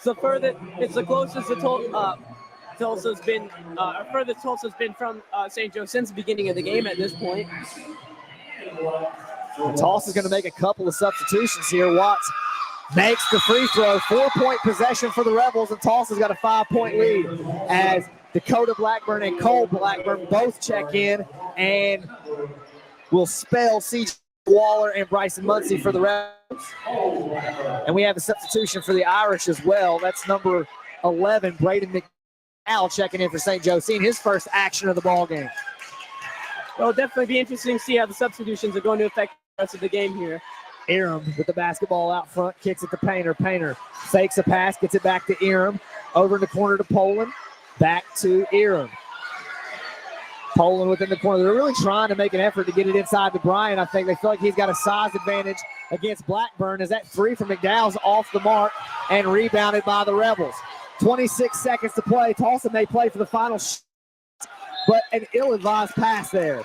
It's the closest Tulsa's been, furthest Tulsa's been from St. Joe since the beginning of the game at this point. And Tulsa's going to make a couple of substitutions here. Watts makes the free throw. 4-point possession for the Rebels, and Tulsa's got a 5-point lead as Dakota Blackburn and Cole Blackburn both check in and will spell C.J. Waller and Bryson Muncie for the Rebels. And we have a substitution for the Irish as well. That's number 11, Braden McDowell, checking in for St. Joe, seeing his first action of the ball game. Well, it'll definitely be interesting to see how the substitutions are going to affect the rest of the game here. Aram with the basketball out front, kicks it to Painter. Painter fakes a pass, gets it back to Aram. Over in the corner to Poland, back to Aram. Poland within the corner. They're really trying to make an effort to get it inside to Bryant. I think they feel like he's got a size advantage against Blackburn as that 3 from McDowell's off the mark and rebounded by the Rebels. 26 seconds to play. Tulsa may play for the final but an ill-advised pass there.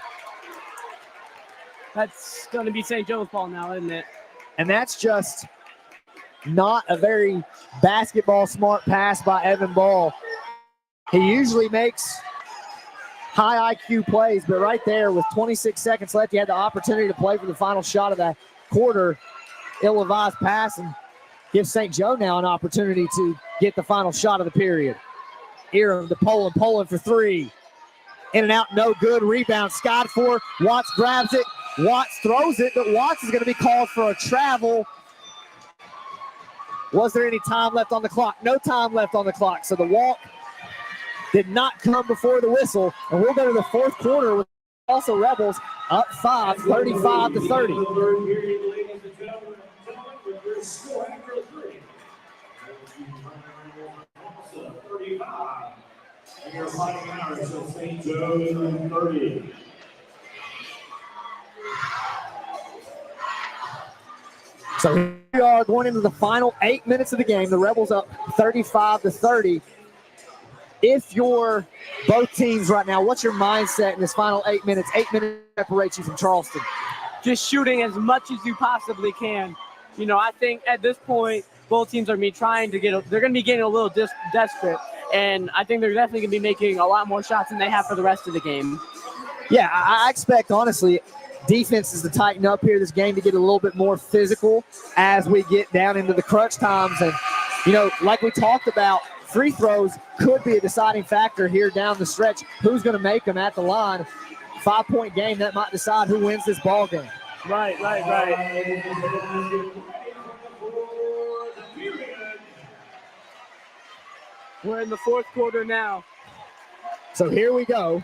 That's going to be St. Joe's ball now, isn't it? And that's just not a very basketball smart pass by Evan Ball. He usually makes high IQ plays, but right there with 26 seconds left, he had the opportunity to play for the final shot of that quarter. Ill-advised pass and gives St. Joe now an opportunity to get the final shot of the period. Aram to Poland. Poland for 3. In and out, no good. Rebound, Scott for Watts grabs it. Watts throws it, but Watts is going to be called for a travel. Was there any time left on the clock? No time left on the clock. So the walk did not come before the whistle. And we'll go to the fourth quarter with also Rebels up 5, 35-30. You're fighting Irish of St. Joe 30. So here we are going into the final 8 minutes of the game. The Rebels up 35-30. If you're both teams right now, what's your mindset in this final 8 minutes? 8 minutes separates you from Charleston. Just shooting as much as you possibly can. You know, I think at this point, both teams are trying to they're going to be getting a little desperate. And I think they're definitely going to be making a lot more shots than they have for the rest of the game. Yeah, I expect, honestly, defenses to tighten up here this game to get a little bit more physical as we get down into the crunch times. And, you know, like we talked about, free throws could be a deciding factor here down the stretch. Who's going to make them at the line? 5-point game, that might decide who wins this ball game. Right. We're in the fourth quarter now. So here we go.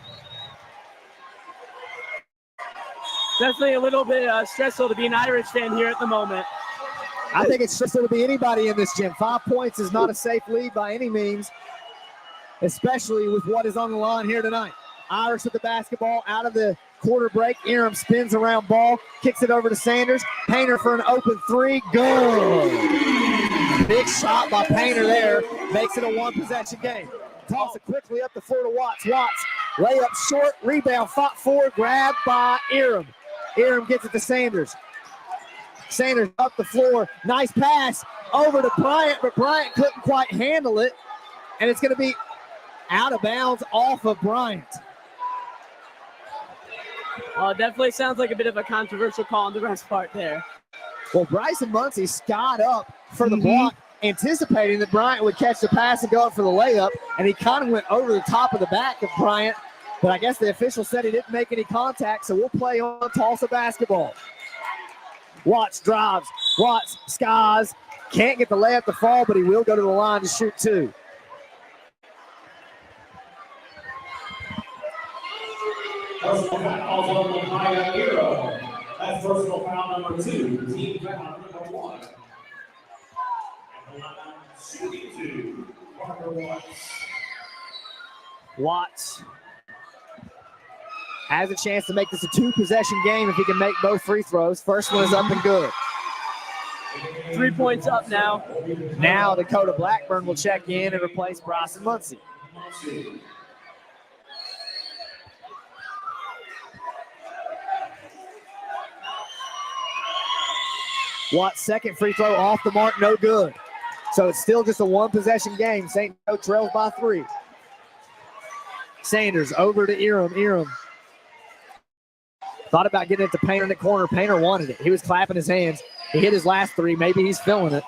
Definitely a little bit stressful to be an Irish fan here at the moment. I think it's stressful to be anybody in this gym. 5 points is not a safe lead by any means, especially with what is on the line here tonight. Irish with the basketball out of the quarter break. Aram spins around ball, kicks it over to Sanders. Painter for an open 3. Good. Big shot by Painter there. Makes it a 1-possession game. Toss it quickly up the floor to Watts. Watts, layup short, rebound, fought for, grabbed by Aram. Aram gets it to Sanders. Sanders up the floor. Nice pass over to Bryant, but Bryant couldn't quite handle it. And it's going to be out of bounds off of Bryant. Definitely sounds like a bit of a controversial call on the ref's part there. Well, Bryson Muncie got up for the block, anticipating that Bryant would catch the pass and go up for the layup, and he kind of went over the top of the back of Bryant, but I guess the official said he didn't make any contact, so we'll play on Tulsa basketball. Watts drives, Watts skies, can't get the layup to fall, but he will go to the line to shoot two. Personal foul on the high hero. That's personal foul number 2. Team foul number 1. Shooting 2. Parker Watts. Watts has a chance to make this a 2-possession game if he can make both free throws. First one is up and good. 3 points up now. Now Dakota Blackburn will check in and replace Bryson Muncie. Watts' second free throw off the mark, no good. So it's still just a 1-possession game. St. Joe trails by 3. Sanders over to Eram. Thought about getting it to Painter in the corner. Painter wanted it. He was clapping his hands. He hit his last 3. Maybe he's feeling it.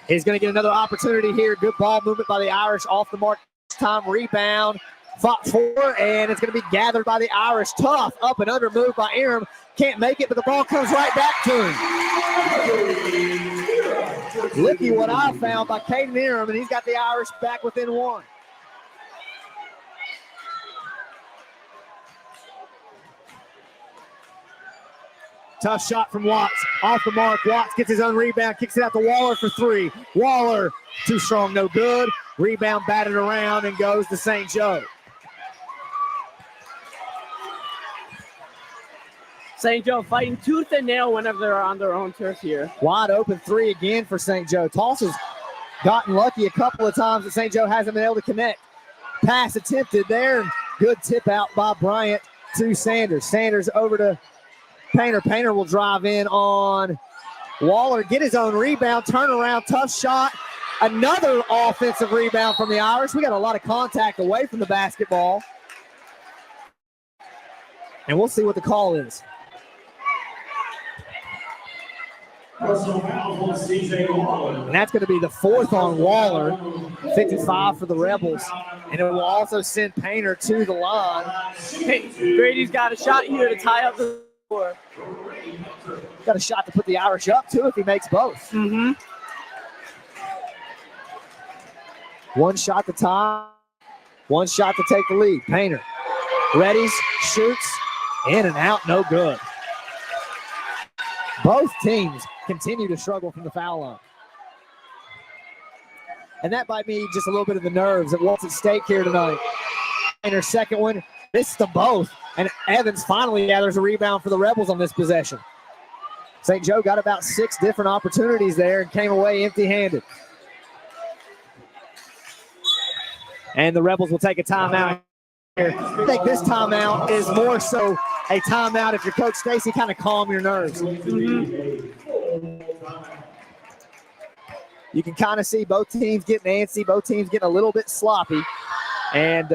He's going to get another opportunity here. Good ball movement by the Irish. Off the mark this time. Rebound. Fought for, and it's going to be gathered by the Irish. Tough up and under move by Eram. Can't make it, but the ball comes right back to him. Looky what I found by Caden Eram, and he's got the Irish back within 1. Tough shot from Watts. Off the mark. Watts gets his own rebound, kicks it out to Waller for 3. Waller, too strong, no good. Rebound batted around and goes to St. Joe. St. Joe fighting tooth and nail whenever they're on their own turf here. Wide open 3 again for St. Joe. Tulsa's gotten lucky a couple of times that St. Joe hasn't been able to connect. Pass attempted there. Good tip out by Bryant to Sanders. Sanders over to Painter. Painter will drive in on Waller, get his own rebound, turn around, tough shot. Another offensive rebound from the Irish. We got a lot of contact away from the basketball. And we'll see what the call is. Personal foul on CJ Waller. And that's going to be the 4th on Waller, 55 for the Rebels. And it will also send Painter to the line. Hey, Grady's got a shot here to tie up the score. Got a shot to put the Irish up, too, if he makes both. One shot to tie, one shot to take the lead. Painter readies, shoots, in and out, no good. Both teams continue to struggle from the foul line. And that might be just a little bit of the nerves of what's at stake here tonight. Painter's second one, missed them both. And Evans finally gathers a rebound for the Rebels on this possession. St. Joe got about 6 different opportunities there and came away empty-handed. And the Rebels will take a timeout here. I think this timeout is more so a timeout if you're Coach Stacy, kind of calm your nerves. You can kind of see both teams getting antsy, both teams getting a little bit sloppy. And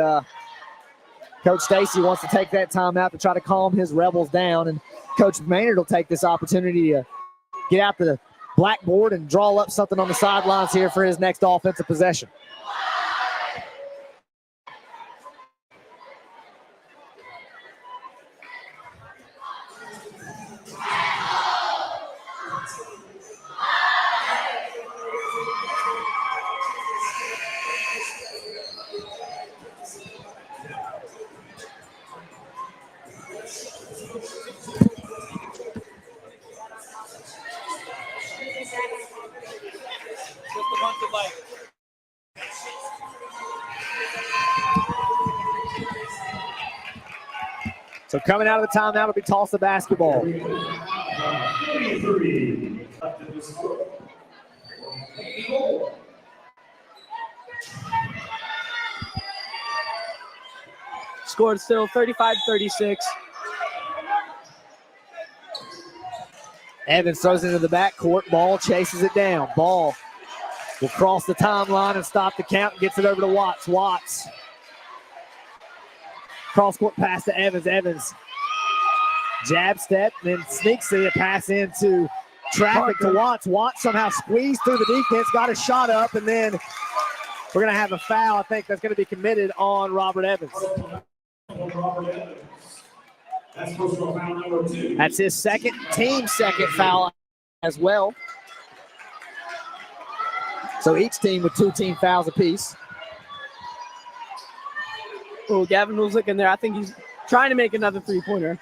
Coach Stacy wants to take that timeout to try to calm his Rebels down. And Coach Maynard will take this opportunity to get out the blackboard and draw up something on the sidelines here for his next offensive possession. So coming out of the timeout will be Tulsa basketball. Scored still 35-36. Evans throws it into the backcourt. Ball chases it down. Ball will cross the timeline and stop the count and gets it over to Watts. Watts. Cross-court pass to Evans. Evans. Jab step, then sneaks it. Pass into traffic to Watts. Watts somehow squeezed through the defense, got a shot up, and then we're going to have a foul, I think, that's going to be committed on Robert Evans. That's his team second foul as well. So each team with 2 team fouls apiece. Oh, Gavin was looking there. I think he's trying to make another three-pointer.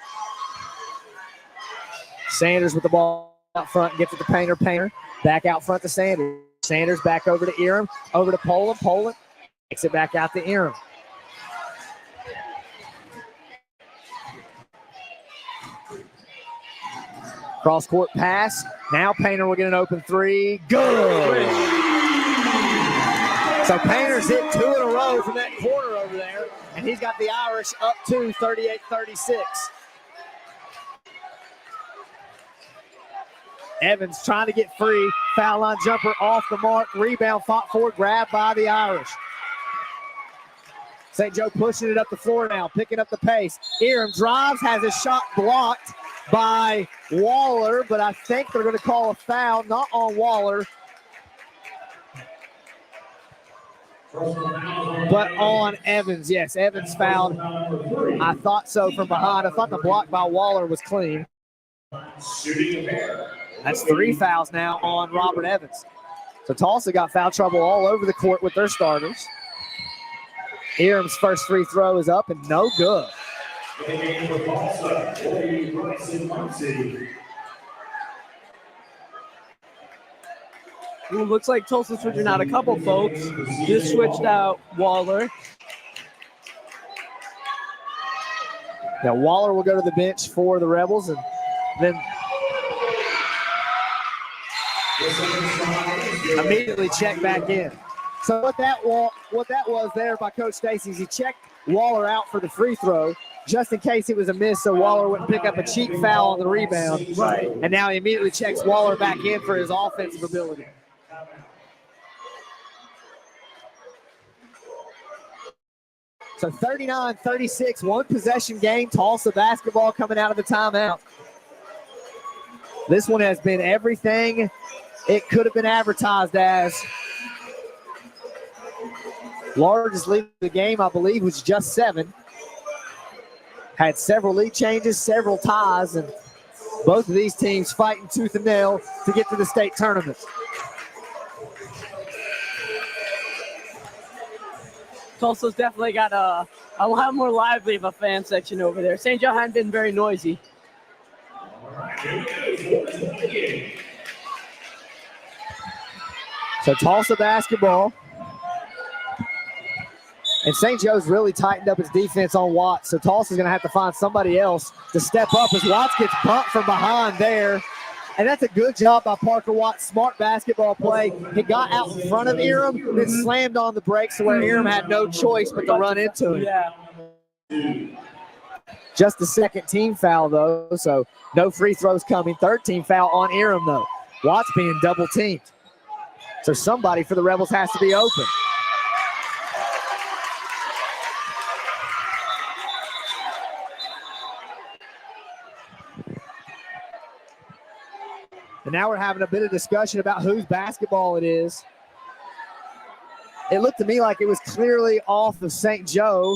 Sanders with the ball out front, gets it to Painter. Painter back out front to Sanders. Sanders back over to Eram, over to Poland. Poland takes it back out to Eram. Cross-court pass. Now Painter will get an open three. Good. So Painter's hit 2 in a row from that corner over there, and he's got the Irish up to 38-36. Evans trying to get free. Foul line jumper off the mark. Rebound fought for, grabbed by the Irish. St. Joe pushing it up the floor now, picking up the pace. Eram drives, has a shot blocked by Waller, but I think they're going to call a foul, not on Waller, but on Evans. Yes, Evans fouled. I thought so from behind. I thought the block by Waller was clean. That's 3 fouls now on Robert Evans. So Tulsa got foul trouble all over the court with their starters. Eram's first free throw is up and no good. Ooh, looks like Tulsa switching out a couple folks. Just switched out Waller. Now Waller will go to the bench for the Rebels, and then immediately check back in. So what that was there by Coach Stacy is he checked Waller out for the free throw just in case it was a miss, so Waller wouldn't pick up a cheap foul on the rebound. Right. And now he immediately checks Waller back in for his offensive ability. So 39-36, 1 possession game. Tulsa basketball coming out of the timeout. This one has been everything it could have been advertised as. Largest lead of the game, I believe, was just 7. Had several lead changes, several ties, and both of these teams fighting tooth and nail to get to the state tournament. Tulsa's definitely got a lot more lively of a fan section over there. St. Joe hadn't been very noisy. So Tulsa basketball. And St. Joe's really tightened up its defense on Watts. So Tulsa's going to have to find somebody else to step up as Watts gets bumped from behind there. And that's a good job by Parker Watts. Smart basketball play. He got out in front of Eram, then slammed on the brakes to where Eram had no choice but to run into him. Yeah. Just the second team foul, though, so no free throws coming. Third team foul on Eram, though. Watts being double teamed. So somebody for the Rebels has to be open. And now we're having a bit of discussion about whose basketball it is. It looked to me like it was clearly off of St. Joe,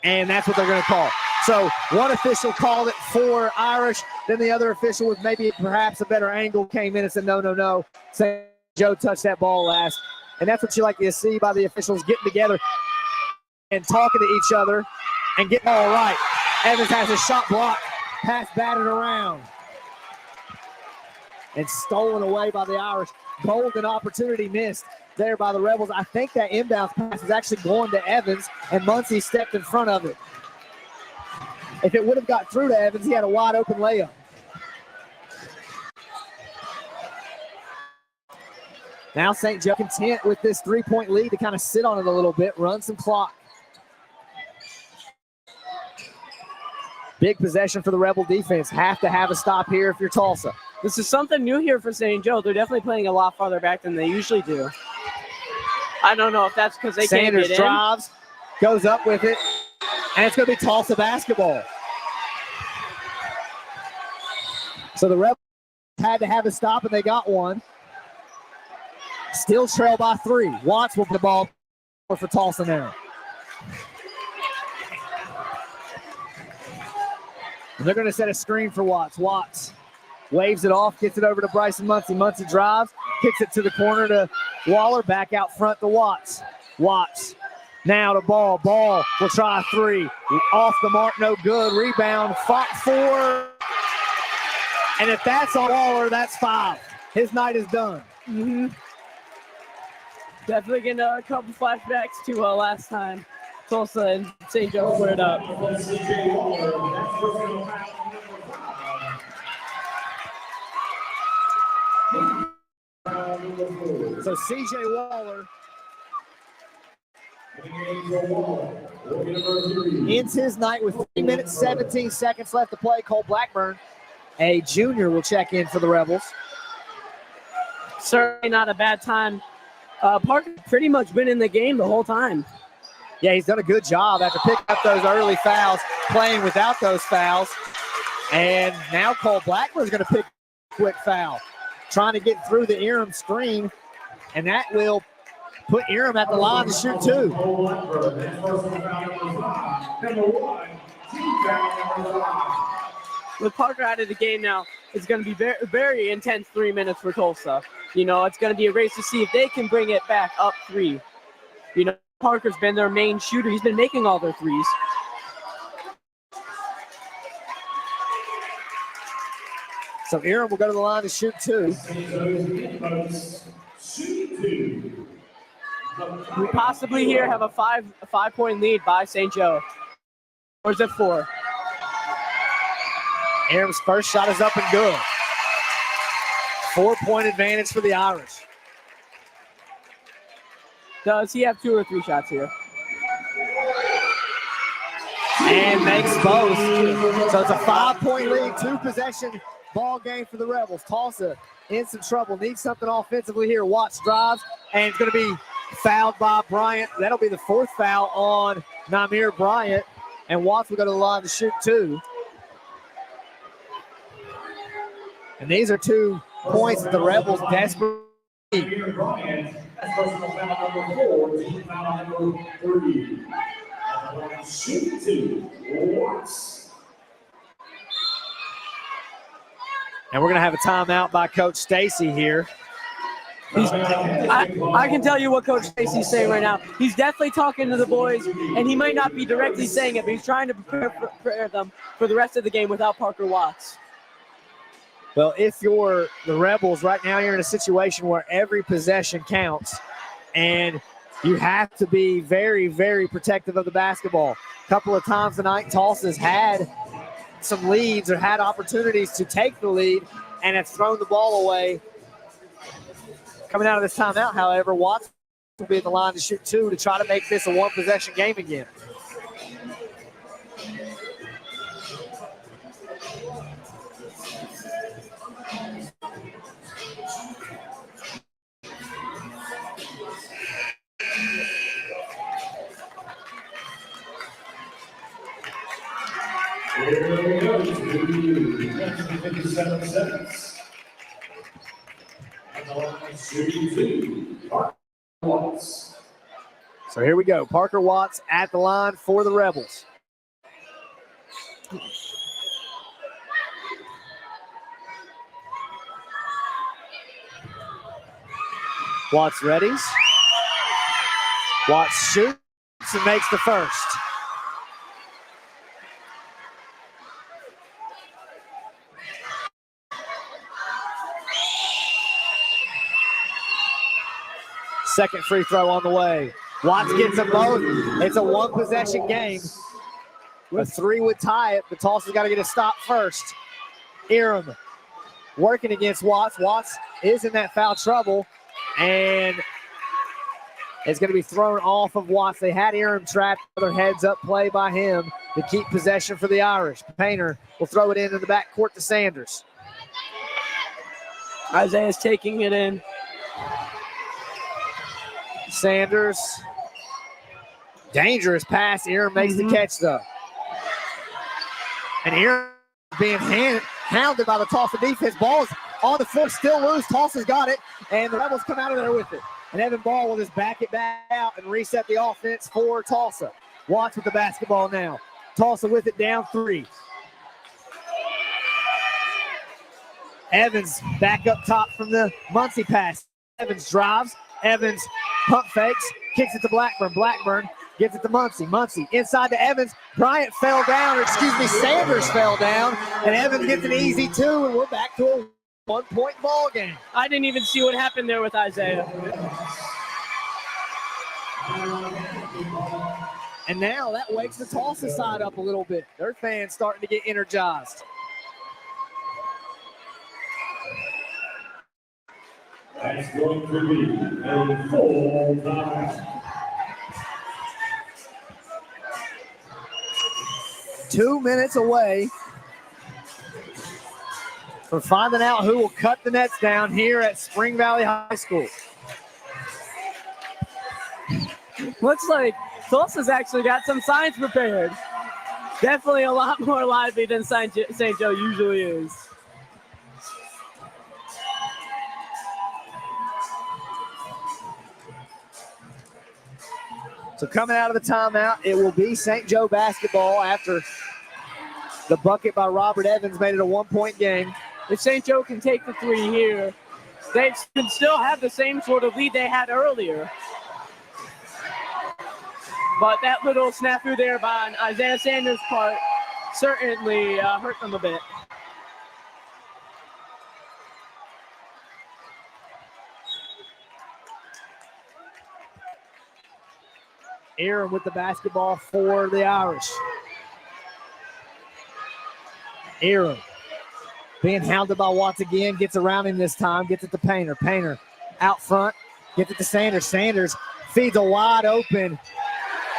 and that's what they're going to call. So one official called it for Irish, then the other official with maybe perhaps a better angle came in and said, no. St. Joe touched that ball last. And that's what you like to see by the officials getting together and talking to each other and getting all right. Evans has a shot block, pass batted around, and stolen away by the Irish. Golden opportunity missed there by the Rebels. I think that inbound pass is actually going to Evans, and Muncie stepped in front of it. If it would have got through to Evans, he had a wide open layup. Now St. Joe content with this 3-point lead to kind of sit on it a little bit, run some clock. Big possession for the Rebel defense. Have to have a stop here if you're Tulsa. This is something new here for St. Joe. They're definitely playing a lot farther back than they usually do. I don't know if that's because they Sanders can't get drives, goes up with it, and it's going to be Tulsa basketball. So the Rebels had to have a stop, and they got one. Still trail by 3. Watts will put the ball for Tulsa now. And they're going to set a screen for Watts. Watts waves it off, gets it over to Bryson Muncie. Muncie drives, kicks it to the corner to Waller, back out front to Watts. Watts now to Ball. Ball will try a 3. Off the mark, no good. Rebound, fought for. And if that's on Waller, that's 5. His night is done. Mm-hmm. Definitely getting a couple flashbacks to last time Tulsa and St. Joe squared up. So C.J. Waller ends his night with 3 minutes, 17 seconds left to play. Cole Blackburn, a junior, will check in for the Rebels. Certainly not a bad time. Parker's pretty much been in the game the whole time. Yeah, he's done a good job after picking up those early fouls, playing without those fouls. And now Cole Blackburn's going to pick a quick foul, trying to get through the Eram screen, and that will put Eram at the line to shoot 2. With Parker out of the game now, it's going to be very, very intense 3 minutes for Tulsa. You know, it's going to be a race to see if they can bring it back up 3. You know, Parker's been their main shooter. He's been making all their threes. So Eram will go to the line to shoot 2. We possibly here have a 5-point lead by St. Joe. Or is it 4? Eram's first shot is up and good. 4-point advantage for the Irish. Does he have 2 or 3 shots here? And makes both. So it's a 5-point lead, 2-possession ball game for the Rebels. Tulsa in some trouble, needs something offensively here. Watts drives, and it's going to be fouled by Bryant. That'll be the 4th foul on Namir Bryant, and Watts will go to the line to shoot 2. And these are 2 points that the Rebels desperately need. That's personal foul number 4, team foul number 3. Shoot 2, Watts. And we're going to have a timeout by Coach Stacy here. I can tell you what Coach Stacy's saying right now. He's definitely talking to the boys, and he might not be directly saying it, but he's trying to prepare them for the rest of the game without Parker Watts. Well, if you're the Rebels right now, you're in a situation where every possession counts, and you have to be very, very protective of the basketball. A couple of times tonight, Tulsa's had some leads or had opportunities to take the lead and have thrown the ball away. Coming out of this timeout, however, Watts will be at the line to shoot 2 to try to make this a 1-possession game again. There we go. 57 seconds. And the line shooting 2, Parker Watts. So here we go. Parker Watts at the line for the Rebels. Watts readies. Watts shoots and makes the first. Second free throw on the way. Watts gets them both. It's a 1-possession game. A 3 would tie it, but Tulsa's got to get a stop first. Eram working against Watts. Watts is in that foul trouble, and it's going to be thrown off of Watts. They had Eram trapped. Another heads-up play by him to keep possession for the Irish. Painter will throw it into the backcourt to Sanders. Isaiah's taking it in. Sanders. Dangerous pass. Aaron makes the catch, though. And Aaron being hounded by the Tulsa defense. Ball is on the floor, still loose. Tulsa's got it, and the Rebels come out of there with it. And Evan Ball will just back it back out and reset the offense for Tulsa. Watts with the basketball now. Tulsa with it down 3. Evans back up top from the Muncie pass. Evans drives. Evans pump fakes. Kicks it to Blackburn. Blackburn gives it to Muncie. Muncie inside to Evans. Bryant fell down, or excuse me, Sanders fell down. And Evans gets an easy 2, and we're back to a 1-point ball game. I didn't even see what happened there with Isaiah. And now that wakes the Tulsa side up a little bit. Their fans starting to get energized. That's going to be a full time. 2 minutes away from finding out who will cut the nets down here at Spring Valley High School. Looks like Tulsa's actually got some signs prepared. Definitely a lot more lively than St. Joe usually is. So coming out of the timeout, it will be St. Joe basketball after the bucket by Robert Evans made it a 1-point game. If St. Joe can take the 3 here, they can still have the same sort of lead they had earlier. But that little snafu there by Isaiah Sanders' part certainly hurt them a bit. Aaron with the basketball for the Irish. Aaron being hounded by Watts again, gets around him this time, gets it to Painter. Painter out front, gets it to Sanders. Sanders feeds a wide open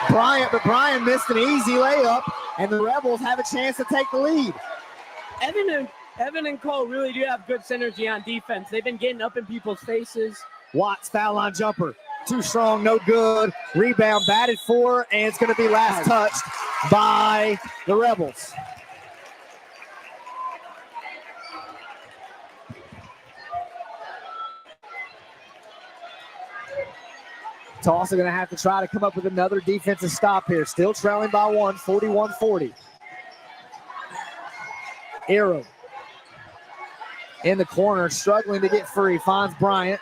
Bryant, but Bryant missed an easy layup, and the Rebels have a chance to take the lead. Evan and Cole really do have good synergy on defense. They've been getting up in people's faces. Watts foul line jumper. Too strong, no good. Rebound batted for, and it's going to be last touched by the Rebels. Tulsa going to have to try to come up with another defensive stop here. Still trailing by 1, 41-40. Arrow in the corner, struggling to get free. Finds Bryant.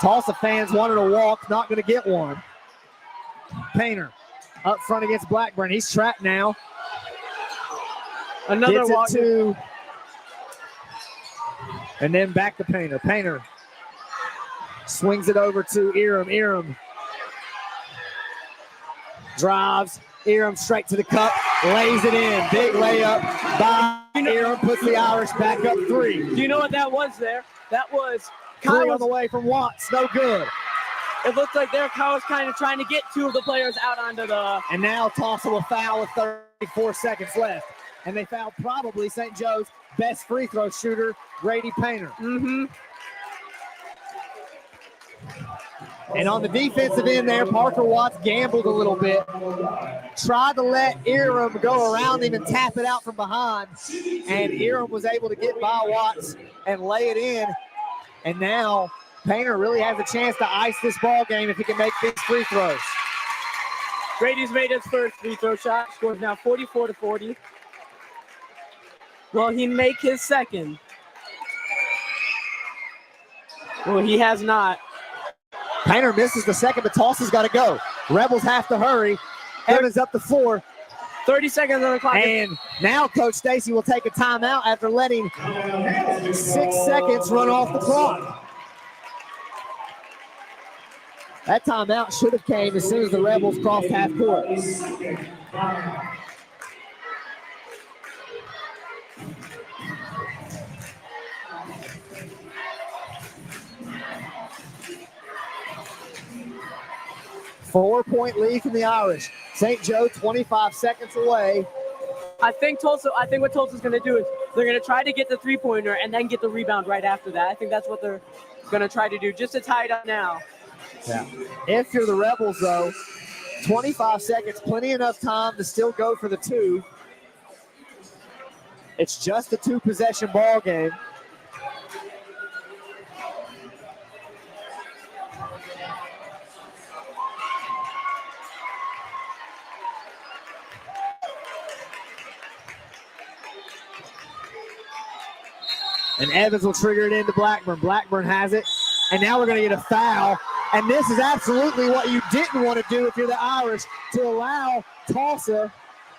Tulsa fans wanted a walk, not going to get one. Painter up front against Blackburn. He's trapped now. Another walk. to, and then back to Painter. Painter swings it over to Eram. Eram drives. Eram straight to the cup, lays it in. Big layup by Eram, puts the Irish back up 3. Do you know what that was there? That was Kyle on the way from Watts, no good. It looked like Kyle was kind of trying to get 2 of the players out onto the... And now Tulsa will foul with 34 seconds left. And they fouled probably St. Joe's best free throw shooter, Grady Painter. And on the defensive end there, Parker Watts gambled a little bit. Tried to let Eram go around him and tap it out from behind. And Eram was able to get by Watts and lay it in. And now Painter really has a chance to ice this ball game if he can make these free throws. Grady's made his first free throw shot. Scores now 44-40. Will he make his second? Well, he has not. Painter misses the second, but Tulsa's got to go. Rebels have to hurry. Evans up the floor. 30 seconds on the clock. And now Coach Stacy will take a timeout after letting 6 seconds run off the clock. That timeout should have came as soon as the Rebels crossed half court. Four-point lead from the Irish. St. Joe 25 seconds away I think what Tulsa's going to do is they're going to try to get the three-pointer and then get the rebound right after that. I think that's what they're going to try to do, just to tie it up now. Yeah. If you're the Rebels, though, 25 seconds, plenty enough time to still go for the two. It's just a two-possession ball game. And Evans will trigger it into Blackburn. Blackburn has it. And now we're going to get a foul. And this is absolutely what you didn't want to do if you're the Irish, to allow Tulsa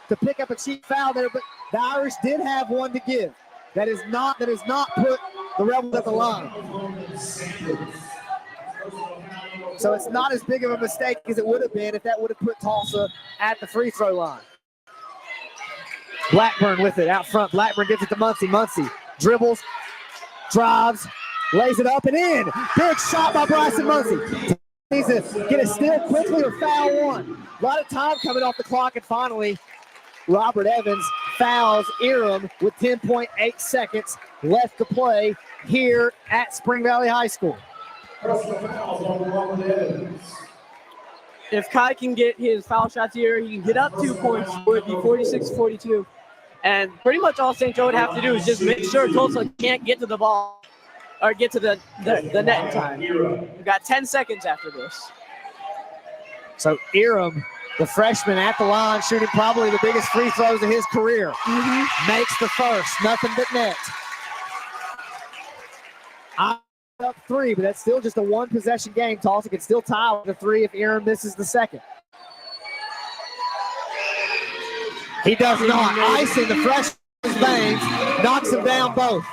to pick up a cheap foul there. But the Irish did have one to give. That is not put the Rebels at the line. So it's not as big of a mistake as it would have been if that would have put Tulsa at the free throw line. Blackburn with it out front. Blackburn gives it to Muncie. Muncie dribbles, drives, lays it up and in. Big shot by Bryson Muncie. Needs to get a steal quickly or foul one. A lot of time coming off the clock, and finally Robert Evans fouls Eram with 10.8 seconds left to play here at Spring Valley High School. If Kai can get his foul shots here, he can get up 2 points. It would be 46-42. And pretty much all St. Joe would have to do is just make sure Tulsa can't get to the ball or get to the net in time. We've got 10 seconds after this. So Eram, the freshman at the line, shooting probably the biggest free throws of his career. Makes the first, nothing but net. Up three, but that's still just a one-possession game. Tulsa can still tie with a three if Eram misses the second. He does not. Ice in the freshman's veins, knocks him down both.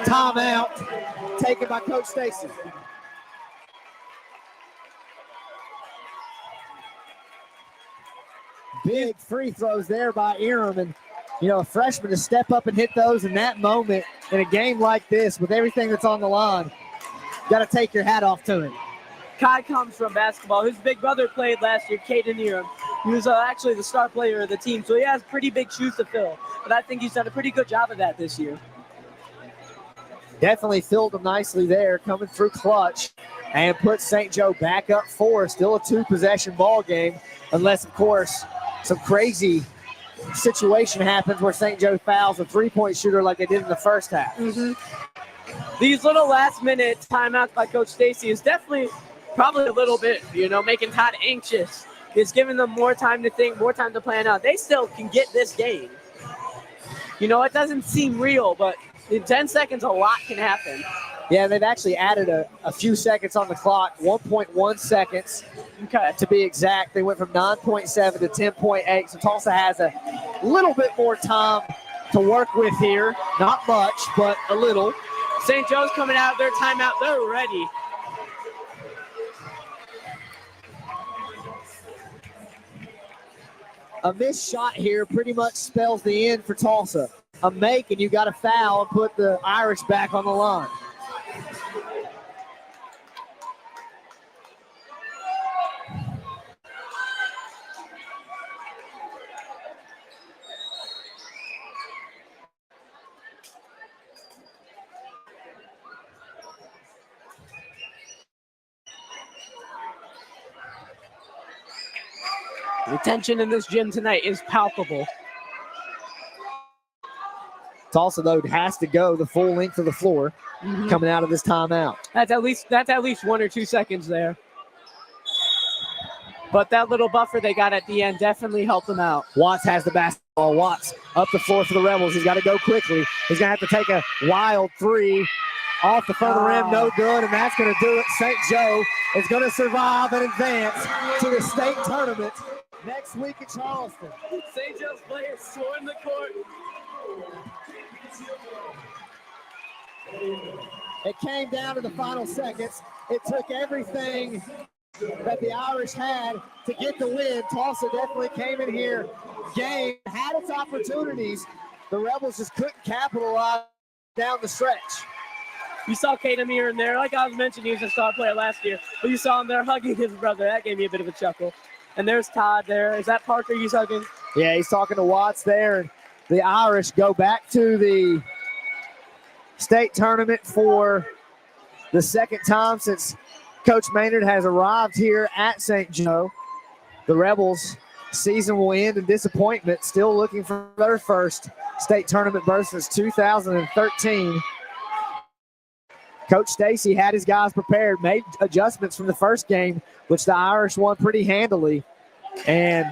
Timeout taken by Coach Stacy. Big free throws there by Eram, and a freshman to step up and hit those in that moment in a game like this with everything that's on the line. Got to take your hat off to him. Kai comes from basketball. His big brother played last year, Caden Eram. He was actually the star player of the team, so he has pretty big shoes to fill. But I think he's done a pretty good job of that this year. Definitely filled them nicely there, coming through clutch, and put St. Joe back up 4. Still a two-possession ball game, unless, of course, some crazy situation happens where St. Joe fouls a three-point shooter like they did in the first half. These little last-minute timeouts by Coach Stacy is definitely probably a little bit, making Todd anxious. It's giving them more time to think, more time to plan out. They still can get this game. It doesn't seem real, but in 10 seconds, a lot can happen. Yeah, they've actually added a few seconds on the clock, 1.1 seconds to be exact. They went from 9.7 to 10.8, so Tulsa has a little bit more time to work with here. Not much, but a little. St. Joe's coming out of their timeout. They're ready. A missed shot here pretty much spells the end for Tulsa. A make, and you got to foul and put the Irish back on the line. The tension in this gym tonight is palpable. Tulsa, though, has to go the full length of the floor coming out of this timeout. That's at least 1 or 2 seconds there. But that little buffer they got at the end definitely helped them out. Watts has the basketball. Watts up the floor for the Rebels. He's got to go quickly. He's going to have to take a wild three off the front of the rim. No good, and that's going to do it. St. Joe is going to survive and advance to the state tournament next week in Charleston. St. Joe's players storm the court. It came down to the final seconds. It took everything that the Irish had to get the win. Tulsa definitely came in here, game, had its opportunities. The Rebels just couldn't capitalize down the stretch. You saw Caden Eram there. Like I was mentioning, he was a star player last year. But you saw him there hugging his brother. That gave me a bit of a chuckle. And there's Todd there. Is that Parker he's hugging? Yeah, he's talking to Watts there. And the Irish go back to the state tournament for the second time since Coach Maynard has arrived here at St. Joe. The Rebels' season will end in disappointment, still looking for their first state tournament berth since 2013. Coach Stacy had his guys prepared, made adjustments from the first game, which the Irish won pretty handily. And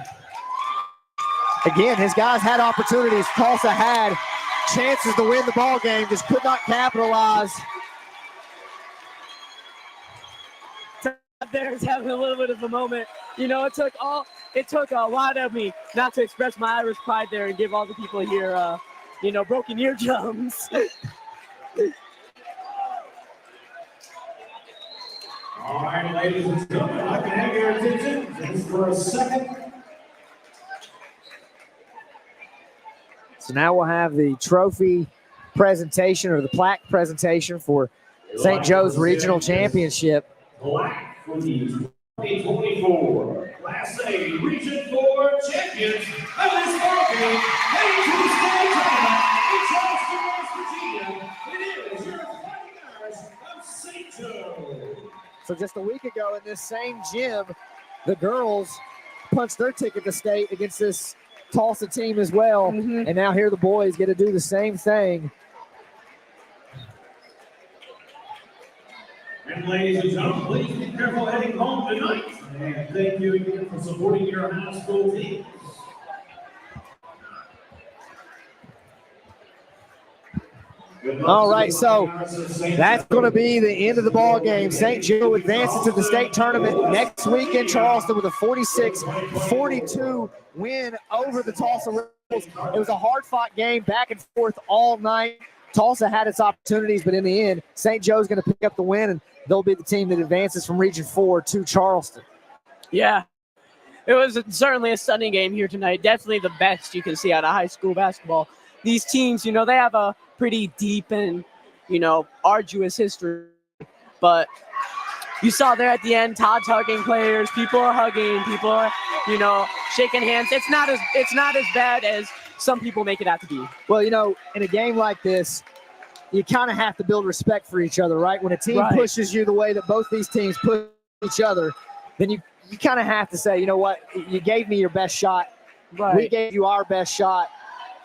again, his guys had opportunities. Tulsa had chances to win the ball game, just could not capitalize. There's having a little bit of a moment. You know, it took a lot of me not to express my Irish pride there and give all the people here, broken eardrums. All right, ladies and gentlemen, I can have your attention just for a second. So now we'll have the trophy presentation or the plaque presentation for St. Joe's Regional Championship. Black for the 2024 Class A Region 4 champions of this ball game, heading to the state tournament in Charleston, West Virginia. It is your Fighting Irish of St. Joe. So just a week ago in this same gym, the girls punched their ticket to state against this Tulsa team as well. And now here the boys get to do the same thing. And ladies and gentlemen, please be careful heading home tonight. And thank you again for supporting your high school teams. All right, so that's going to be the end of the ball game. St. Joe advances to the state tournament next week in Charleston with a 46-42 win over the Tulsa Rebels. It was a hard-fought game, back and forth all night. Tulsa had its opportunities, but in the end, St. Joe's going to pick up the win, and they'll be the team that advances from Region 4 to Charleston. Yeah, it was certainly a stunning game here tonight. Definitely the best you can see out of high school basketball. These teams, they have a pretty deep and, arduous history. But you saw there at the end, Todd's hugging players. People are hugging. People are, shaking hands. It's not as bad as some people make it out to be. Well, in a game like this, you kind of have to build respect for each other, right? When a team pushes you the way that both these teams push each other, then you kind of have to say, you know what, you gave me your best shot. Right. We gave you our best shot.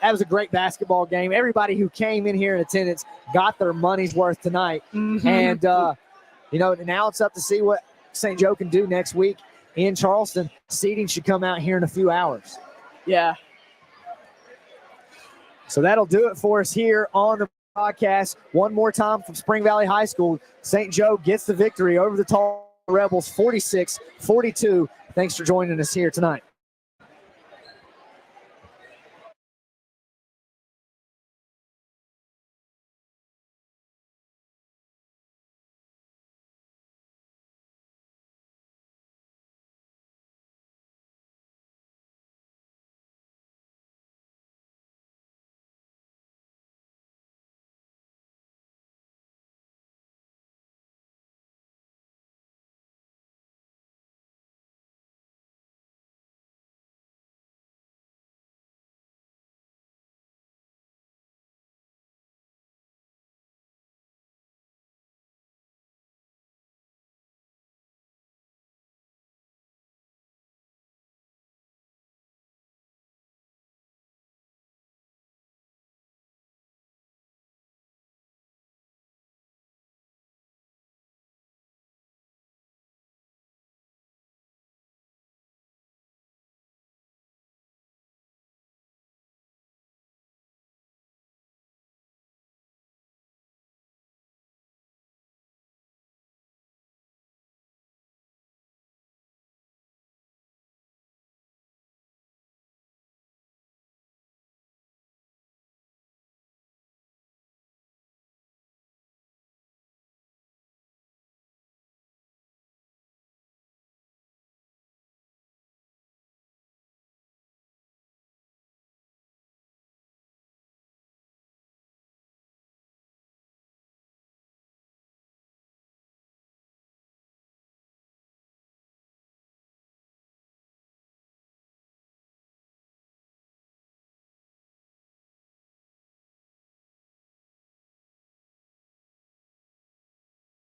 That was a great basketball game. Everybody who came in here in attendance got their money's worth tonight. And, now it's up to see what St. Joe can do next week in Charleston. Seeding should come out here in a few hours. Yeah. So that'll do it for us here on the podcast. One more time from Spring Valley High School. St. Joe gets the victory over the Tulsa Rebels, 46-42. Thanks for joining us here tonight.